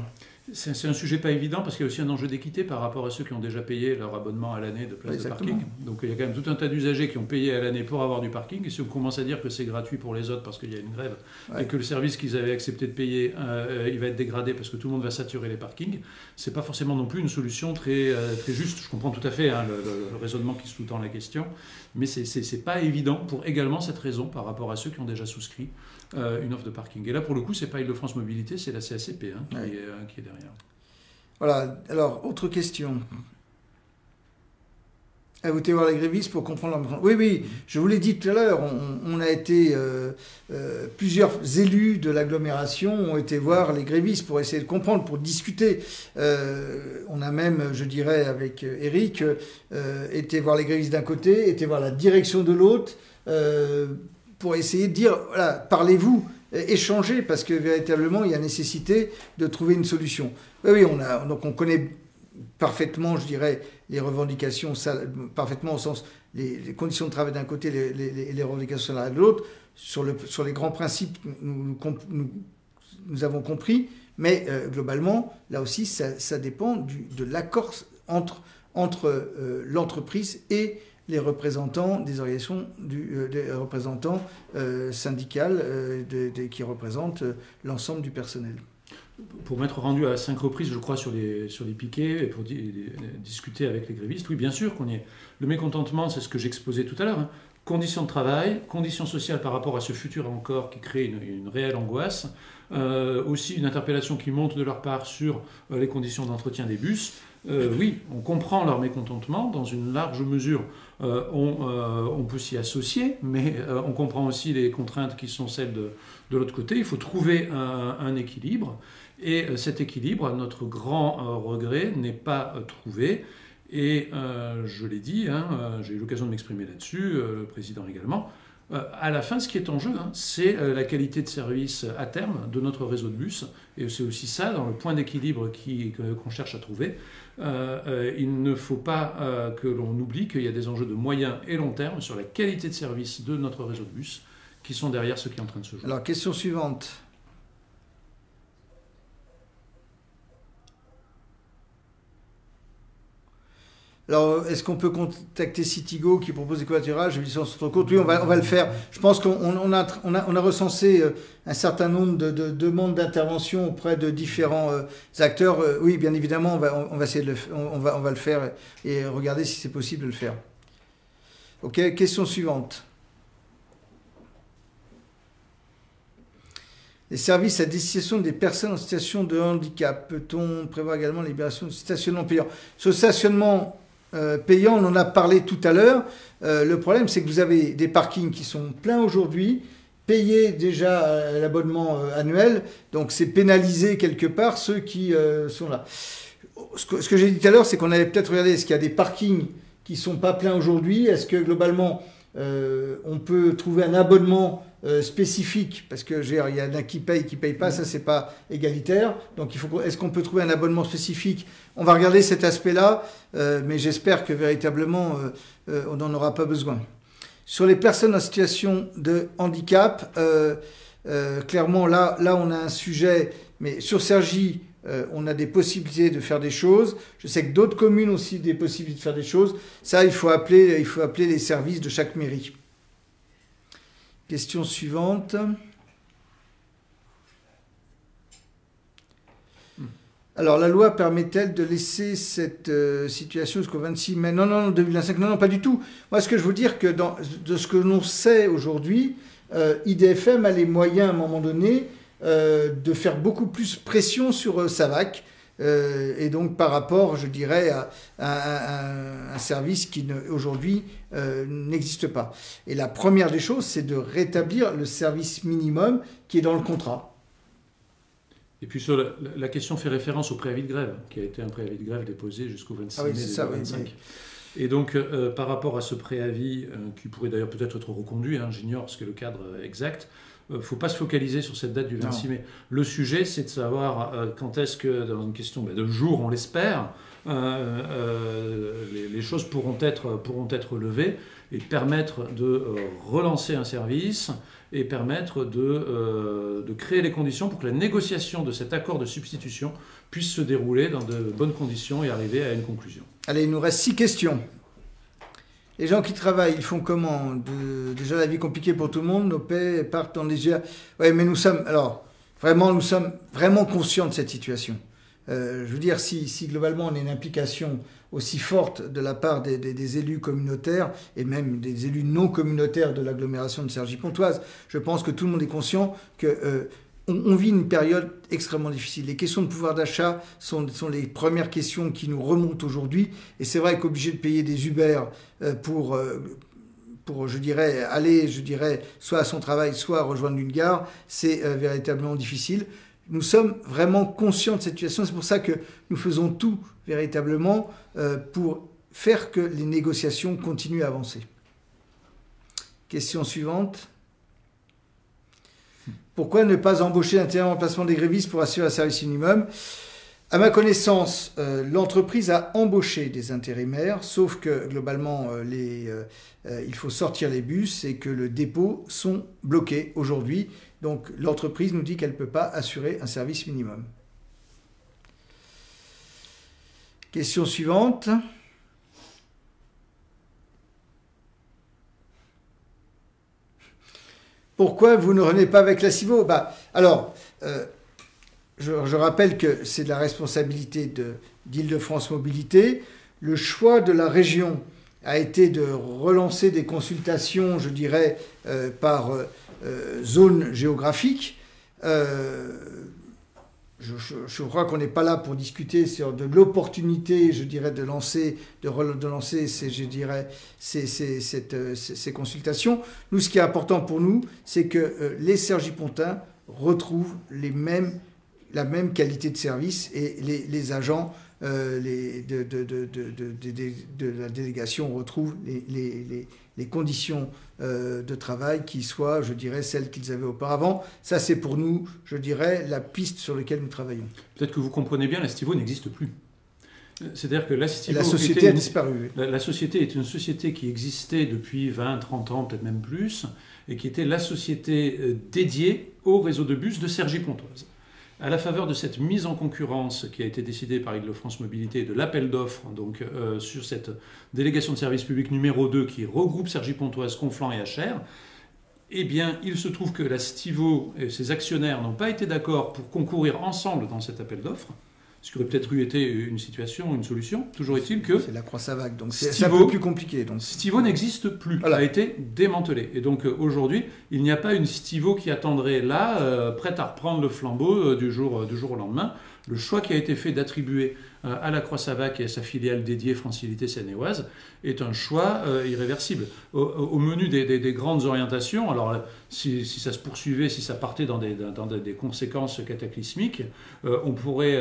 C'est un sujet pas évident parce qu'il y a aussi un enjeu d'équité par rapport à ceux qui ont déjà payé leur abonnement à l'année de place de parking. Donc il y a quand même tout un tas d'usagers qui ont payé à l'année pour avoir du parking. Et si on commence à dire que c'est gratuit pour les autres parce qu'il y a une grève et que le service qu'ils avaient accepté de payer, il va être dégradé parce que tout le monde va saturer les parkings, c'est pas forcément non plus une solution très juste. Je comprends tout à fait le raisonnement qui sous-tend la question, mais c'est pas évident pour également cette raison par rapport à ceux qui ont déjà souscrit une offre de parking. Et là, pour le coup, c'est pas Île-de-France Mobilité, c'est la CACP qui est derrière. Voilà. Alors, autre question. À vous été voir les grévistes pour comprendre leur... Oui, je vous l'ai dit tout à l'heure, on a été... plusieurs élus de l'agglomération ont été voir les grévistes pour essayer de comprendre, pour discuter. On a même, je dirais, avec Eric, été voir les grévistes d'un côté, été voir la direction de l'autre, pour essayer de dire, voilà, parlez-vous, échangez, parce que véritablement, il y a nécessité de trouver une solution. Oui, donc on connaît parfaitement, je dirais, les revendications, parfaitement au sens, les conditions de travail d'un côté, les revendications salariales de l'autre. Sur les grands principes, nous avons compris, mais globalement, là aussi, ça dépend de l'accord entre l'entreprise et les représentants des organisations, des représentants syndicales qui représentent l'ensemble du personnel. Pour m'être rendu à 5 reprises, je crois, sur les piquets et pour discuter avec les grévistes, oui, bien sûr qu'on y est. Le mécontentement, c'est ce que j'exposais tout à l'heure. Conditions de travail, conditions sociales par rapport à ce futur encore qui crée une réelle angoisse. Aussi une interpellation qui monte de leur part sur les conditions d'entretien des bus. Oui, on comprend leur mécontentement dans une large mesure. On peut s'y associer, mais on comprend aussi les contraintes qui sont celles de l'autre côté. Il faut trouver un équilibre. Et cet équilibre, à notre grand regret, n'est pas trouvé. Et je l'ai dit, j'ai eu l'occasion de m'exprimer là-dessus, le président également. À la fin, ce qui est en jeu, c'est la qualité de service à terme de notre réseau de bus. Et c'est aussi ça, dans le point d'équilibre qu'on cherche à trouver. Il ne faut pas que l'on oublie qu'il y a des enjeux de moyen et long terme sur la qualité de service de notre réseau de bus qui sont derrière ce qui est en train de se jouer. Alors, question suivante. Alors, est-ce qu'on peut contacter Citigo qui propose des covoiturages et licence sur compte? Oui, on va le faire. Je pense qu'on a recensé un certain nombre de demandes d'intervention auprès de différents acteurs. Oui, bien évidemment, on va essayer on va le faire et regarder si c'est possible de le faire. Ok, question suivante. Les services à destination des personnes en situation de handicap. Peut-on prévoir également la libération du stationnement payant? Sur le stationnement payant, on en a parlé tout à l'heure. Le problème, c'est que vous avez des parkings qui sont pleins aujourd'hui, payés déjà l'abonnement annuel, donc c'est pénaliser quelque part ceux qui sont là. Ce que j'ai dit tout à l'heure, c'est qu'on avait peut-être regardé, est-ce qu'il y a des parkings qui ne sont pas pleins aujourd'hui? Est-ce que globalement, on peut trouver un abonnement spécifique, parce que il y en a qui payent pas, ça c'est pas égalitaire. Donc est-ce qu'on peut trouver un abonnement spécifique? On va regarder cet aspect-là, mais j'espère que véritablement on n'en aura pas besoin. Sur les personnes en situation de handicap, clairement là on a un sujet, mais sur Cergy, on a des possibilités de faire des choses. Je sais que d'autres communes ont aussi des possibilités de faire des choses. Ça, il faut appeler les services de chaque mairie. Question suivante. Alors, la loi permet-elle de laisser cette situation jusqu'au 26 mai? Non, 2025, non, pas du tout. Moi, ce que je veux dire, que de ce que l'on sait aujourd'hui, IDFM a les moyens, à un moment donné, de faire beaucoup plus pression sur Savac, et donc par rapport, je dirais, à un service qui aujourd'hui n'existe pas. Et la première des choses, c'est de rétablir le service minimum qui est dans le contrat. Et puis sur la question fait référence au préavis de grève, qui a été un préavis de grève déposé jusqu'au 26 mai 2025. Oui. Et donc, par rapport à ce préavis, qui pourrait d'ailleurs peut-être être reconduit, j'ignore ce qu'est le cadre exact, faut pas se focaliser sur cette date du 26 mai. Le sujet, c'est de savoir quand est-ce que, dans une question de jour, on l'espère, les choses pourront être levées et permettre de relancer un service et permettre de créer les conditions pour que la négociation de cet accord de substitution puisse se dérouler dans de bonnes conditions et arriver à une conclusion. Allez, il nous reste 6 questions. Les gens qui travaillent, ils font comment? Déjà, la vie est compliquée pour tout le monde, nos paix partent dans les yeux. Oui, mais nous sommes vraiment conscients de cette situation. Je veux dire, si globalement on a une implication aussi forte de la part des élus communautaires et même des élus non communautaires de l'agglomération de Cergy-Pontoise, je pense que tout le monde est conscient que on vit une période extrêmement difficile. Les questions de pouvoir d'achat sont les premières questions qui nous remontent aujourd'hui. Et c'est vrai qu'obligé de payer des Uber pour je dirais, aller, soit à son travail, soit rejoindre une gare, c'est véritablement difficile. Nous sommes vraiment conscients de cette situation. C'est pour ça que nous faisons tout véritablement pour faire que les négociations continuent à avancer. Question suivante. Pourquoi ne pas embaucher l'intérim remplacement des grévistes pour assurer un service minimum? À ma connaissance, l'entreprise a embauché des intérimaires, sauf que globalement, il faut sortir les bus et que le dépôt sont bloqués aujourd'hui. Donc l'entreprise nous dit qu'elle ne peut pas assurer un service minimum. Question suivante. Pourquoi vous ne renez pas avec la CIVO? Je rappelle que c'est de la responsabilité d'Île-de-France Mobilité. Le choix de la région a été de relancer des consultations, je dirais, par zone géographique. Je crois qu'on n'est pas là pour discuter sur de l'opportunité, je dirais, de lancer ces consultations. Nous, ce qui est important pour nous, c'est que les Cergy-Pontains retrouvent la même qualité de service et les agents de la délégation retrouvent les conditions de travail qui soient, je dirais, celles qu'ils avaient auparavant. Ça, c'est pour nous, je dirais, la piste sur laquelle nous travaillons. Peut-être que vous comprenez bien, la STIVO n'existe plus. C'est-à-dire que la STIVO... La société a disparu. La société est une société qui existait depuis 20, 30 ans, peut-être même plus, et qui était la société dédiée au réseau de bus de Cergy-Pontoise. À la faveur de cette mise en concurrence qui a été décidée par Île-de-France Mobilité, de l'appel d'offres sur cette délégation de service public numéro 2 qui regroupe Cergy-Pontoise, Conflans et HR, eh bien, il se trouve que la STIVO et ses actionnaires n'ont pas été d'accord pour concourir ensemble dans cet appel d'offres, ce qui aurait peut-être été une situation, une solution. Toujours est-il que... C'est la croix à vague, donc c'est un peu plus compliqué. Donc. STIVO n'existe plus, voilà. A été démantelé. Et donc aujourd'hui, il n'y a pas une STIVO qui attendrait là, prête à reprendre le flambeau du jour au lendemain. Le choix qui a été fait d'attribuer à la Croix-Savac et à sa filiale dédiée Francilité Seine-et-Oise est un choix irréversible. Au menu des grandes orientations, alors si ça se poursuivait, si ça partait dans des conséquences cataclysmiques, on pourrait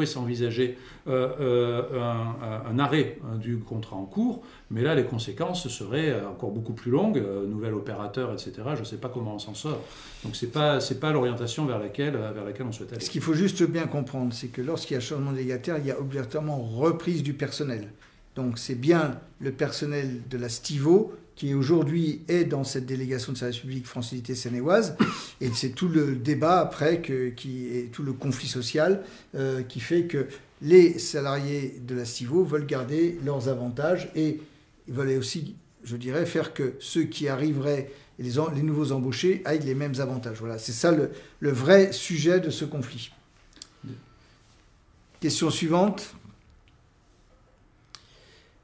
s'envisager un arrêt du contrat en cours, mais là les conséquences seraient encore beaucoup plus longues, nouvel opérateur, etc. Je ne sais pas comment on s'en sort. Donc c'est pas l'orientation vers laquelle on souhaite aller. Ce qu'il faut juste bien comprendre, c'est que lorsqu'il y a changement délégataire, il y a obligatoirement reprise du personnel. Donc c'est bien le personnel de la STIVO qui aujourd'hui est dans cette délégation de service public Francilité Seine-et-Oise. Et c'est tout le débat après, et tout le conflit social qui fait que les salariés de la STIVO veulent garder leurs avantages et ils veulent aussi, je dirais, faire que ceux qui arriveraient, les nouveaux embauchés, aient les mêmes avantages. Voilà, c'est ça le vrai sujet de ce conflit. Question suivante.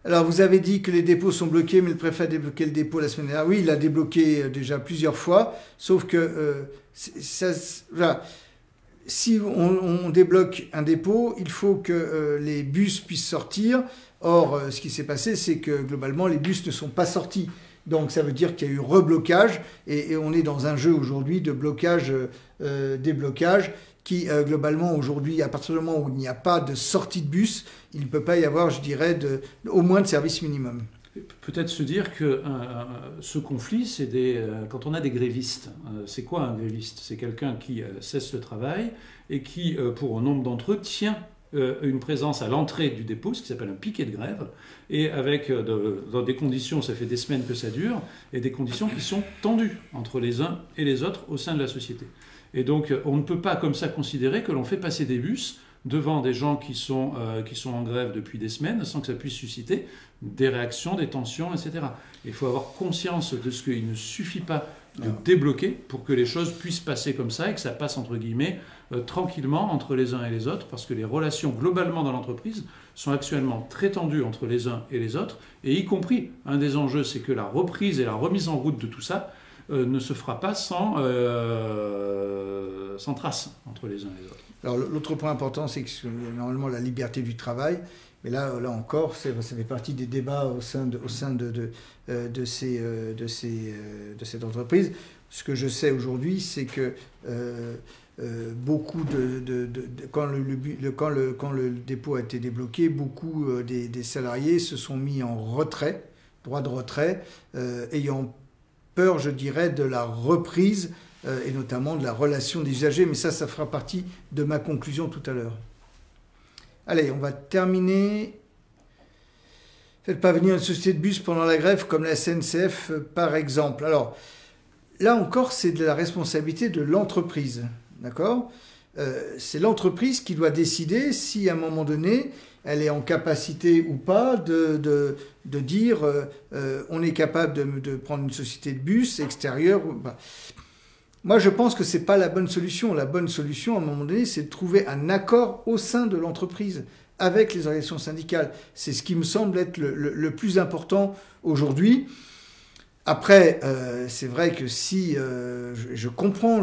Alors, vous avez dit que les dépôts sont bloqués, mais le préfet a débloqué le dépôt la semaine dernière. Oui, il a débloqué déjà plusieurs fois, sauf que voilà, si on débloque un dépôt, il faut que les bus puissent sortir. Or, ce qui s'est passé, c'est que globalement, les bus ne sont pas sortis. Donc, ça veut dire qu'il y a eu reblocage, et on est dans un jeu aujourd'hui de blocage, déblocage, qui globalement aujourd'hui, à partir du moment où il n'y a pas de sortie de bus, il ne peut pas y avoir, je dirais, au moins de service minimum. Peut-être se dire que ce conflit, c'est quand on a des grévistes. C'est quoi un gréviste? C'est quelqu'un qui cesse le travail et qui, pour un nombre d'entre eux, tient une présence à l'entrée du dépôt, ce qui s'appelle un piquet de grève, et dans des conditions, ça fait des semaines que ça dure, et des conditions qui sont tendues entre les uns et les autres au sein de la société. Et donc, on ne peut pas comme ça considérer que l'on fait passer des bus devant des gens qui sont en grève depuis des semaines sans que ça puisse susciter des réactions, des tensions, etc. Il faut avoir conscience de ce qu'il ne suffit pas de débloquer pour que les choses puissent passer comme ça et que ça passe, entre guillemets, tranquillement entre les uns et les autres, parce que les relations globalement dans l'entreprise sont actuellement très tendues entre les uns et les autres, et y compris, un des enjeux, c'est que la reprise et la remise en route de tout ça ne se fera pas sans trace entre les uns et les autres. Alors l'autre point important, c'est que normalement la liberté du travail, mais là encore, ça fait partie des débats au sein de cette entreprise. Ce que je sais aujourd'hui, c'est que beaucoup quand le dépôt a été débloqué, beaucoup des salariés se sont mis en retrait, droit de retrait, ayant peur, je dirais, de la reprise et notamment de la relation des usagers. Mais ça fera partie de ma conclusion tout à l'heure. Allez, on va terminer. Faites pas venir une société de bus pendant la grève comme la SNCF, par exemple. Alors, là encore, c'est de la responsabilité de l'entreprise. D'accord ? C'est l'entreprise qui doit décider si, à un moment donné, elle est en capacité ou pas de dire on est capable de prendre une société de bus extérieure. Moi, je pense que ce n'est pas la bonne solution. La bonne solution, à un moment donné, c'est de trouver un accord au sein de l'entreprise avec les organisations syndicales. C'est ce qui me semble être le plus important aujourd'hui. Après, c'est vrai que si je comprends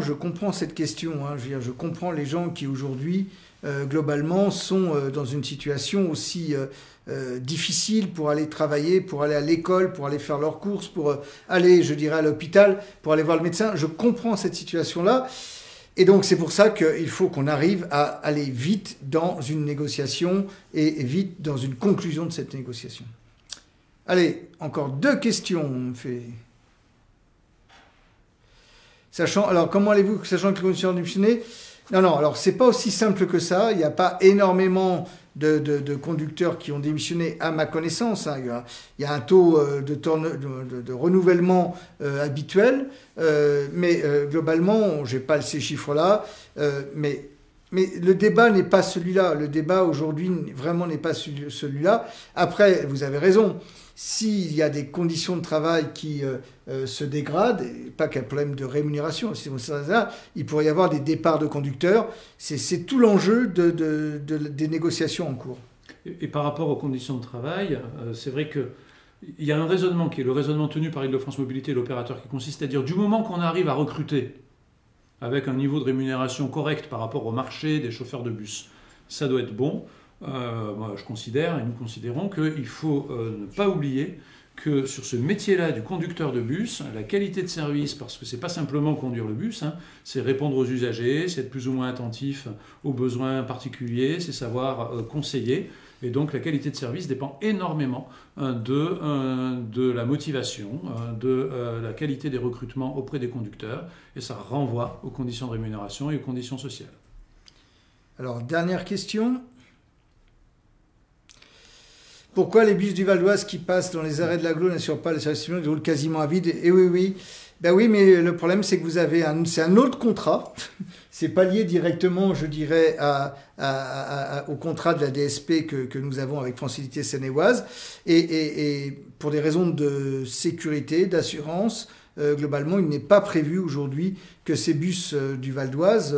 cette question, hein, je veux dire, je comprends les gens qui aujourd'hui, globalement, sont dans une situation aussi difficile pour aller travailler, pour aller à l'école, pour aller faire leurs courses, pour aller, je dirais, à l'hôpital, pour aller voir le médecin. Je comprends cette situation-là. Et donc, c'est pour ça qu'il faut qu'on arrive à aller vite dans une négociation et vite dans une conclusion de cette négociation. Allez, encore 2 questions. Alors, comment allez-vous, sachant que les conditions démissionnées? Non, alors, c'est pas aussi simple que ça. Il n'y a pas énormément de conducteurs qui ont démissionné à ma connaissance. Hein. Il y a un taux de renouvellement habituel, mais globalement, je n'ai pas ces chiffres-là, mais le débat n'est pas celui-là. Le débat aujourd'hui vraiment n'est pas celui-là. Après, vous avez raison. S'il y a des conditions de travail qui se dégradent, et pas qu'un problème de rémunération, il pourrait y avoir des départs de conducteurs. C'est tout l'enjeu des négociations en cours. Et par rapport aux conditions de travail, c'est vrai qu'il y a un raisonnement qui est le raisonnement tenu par Île-de-France Mobilité et l'opérateur, qui consiste à dire du moment qu'on arrive à recruter avec un niveau de rémunération correct par rapport au marché des chauffeurs de bus, ça doit être bon. Moi, je considère, et nous considérons qu'il faut ne pas oublier que sur ce métier-là du conducteur de bus, la qualité de service, parce que c'est pas simplement conduire le bus, hein, c'est répondre aux usagers, c'est être plus ou moins attentif aux besoins particuliers, c'est savoir conseiller. Et donc la qualité de service dépend énormément de la motivation, de la qualité des recrutements auprès des conducteurs, et ça renvoie aux conditions de rémunération et aux conditions sociales. Alors, dernière question. Pourquoi les bus du Val d'Oise qui passent dans les arrêts de l'agglo n'assurent pas le service public, ils roulent quasiment à vide? Et oui. Ben oui, mais le problème, c'est que vous avez c'est un autre contrat. C'est pas lié directement, je dirais, au contrat de la DSP que nous avons avec Francilité Seine-et-Oise. Et pour des raisons de sécurité, d'assurance, globalement, il n'est pas prévu aujourd'hui que ces bus du Val d'Oise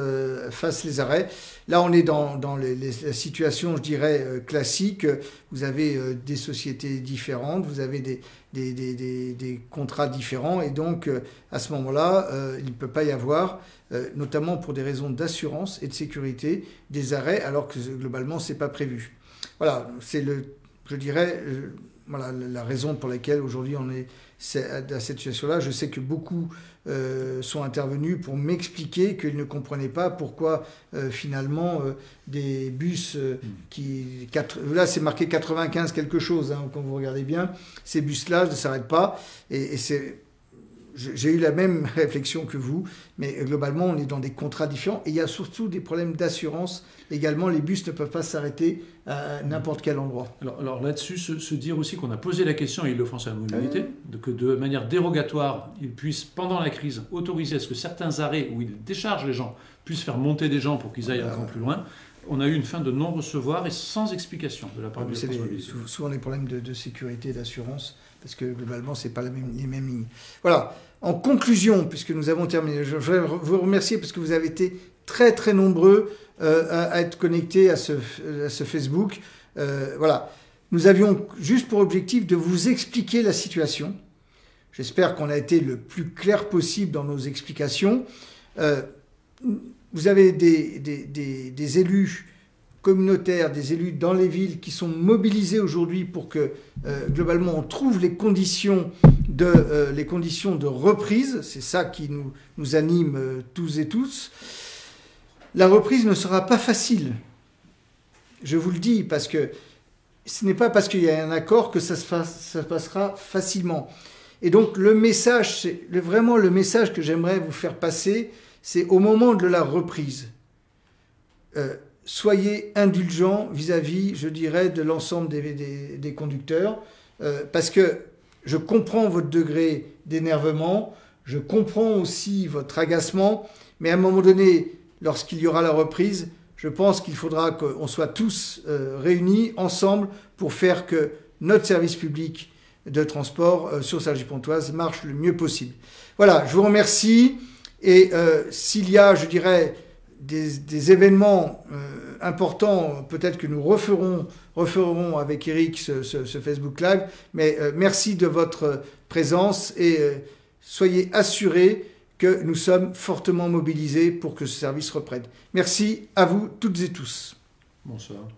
fassent les arrêts. Là, on est dans la situation, je dirais, classique. Vous avez des sociétés différentes, vous avez des contrats différents. Et donc, à ce moment-là, il ne peut pas y avoir, notamment pour des raisons d'assurance et de sécurité, des arrêts, alors que globalement, ce n'est pas prévu. Voilà, c'est je dirais... voilà la raison pour laquelle aujourd'hui on est à cette situation-là. Je sais que beaucoup sont intervenus pour m'expliquer qu'ils ne comprenaient pas pourquoi finalement des bus là c'est marqué 95 quelque chose, hein, quand vous regardez bien, ces bus-là ne s'arrêtent pas et j'ai eu la même réflexion que vous, mais globalement, on est dans des contrats différents. Et il y a surtout des problèmes d'assurance. Également, les bus ne peuvent pas s'arrêter à n'importe quel endroit. Alors là-dessus, se dire aussi qu'on a posé la question à Île-de-France à la mobilité, que de manière dérogatoire, ils puissent, pendant la crise, autoriser à ce que certains arrêts où ils déchargent les gens puissent faire monter des gens pour qu'ils aillent un peu plus loin. On a eu une fin de non-recevoir et sans explication de la part de l'Île-de-France Mobilité. Souvent des problèmes de sécurité, d'assurance, parce que globalement, ce n'est pas les mêmes lignes. Voilà. En conclusion, puisque nous avons terminé, je voudrais vous remercier parce que vous avez été très très nombreux à être connectés à ce Facebook. Voilà. Nous avions juste pour objectif de vous expliquer la situation. J'espère qu'on a été le plus clair possible dans nos explications. Vous avez des élus communautaires, des élus dans les villes qui sont mobilisés aujourd'hui pour que globalement on trouve les conditions de reprise. C'est ça qui nous anime tous et tous. La reprise ne sera pas facile. Je vous le dis, parce que ce n'est pas parce qu'il y a un accord que ça passera facilement. Et donc le message, vraiment le message que j'aimerais vous faire passer, c'est au moment de la reprise. Soyez indulgents vis-à-vis, je dirais, de l'ensemble des conducteurs, parce que je comprends votre degré d'énervement, je comprends aussi votre agacement, mais à un moment donné, lorsqu'il y aura la reprise, je pense qu'il faudra qu'on soit tous réunis ensemble pour faire que notre service public de transport sur Cergy-Pontoise marche le mieux possible. Voilà, je vous remercie, et s'il y a, je dirais, des événements importants, peut-être que nous referons avec Eric ce Facebook Live, mais merci de votre présence et soyez assurés que nous sommes fortement mobilisés pour que ce service reprenne. Merci à vous toutes et tous. Bonsoir.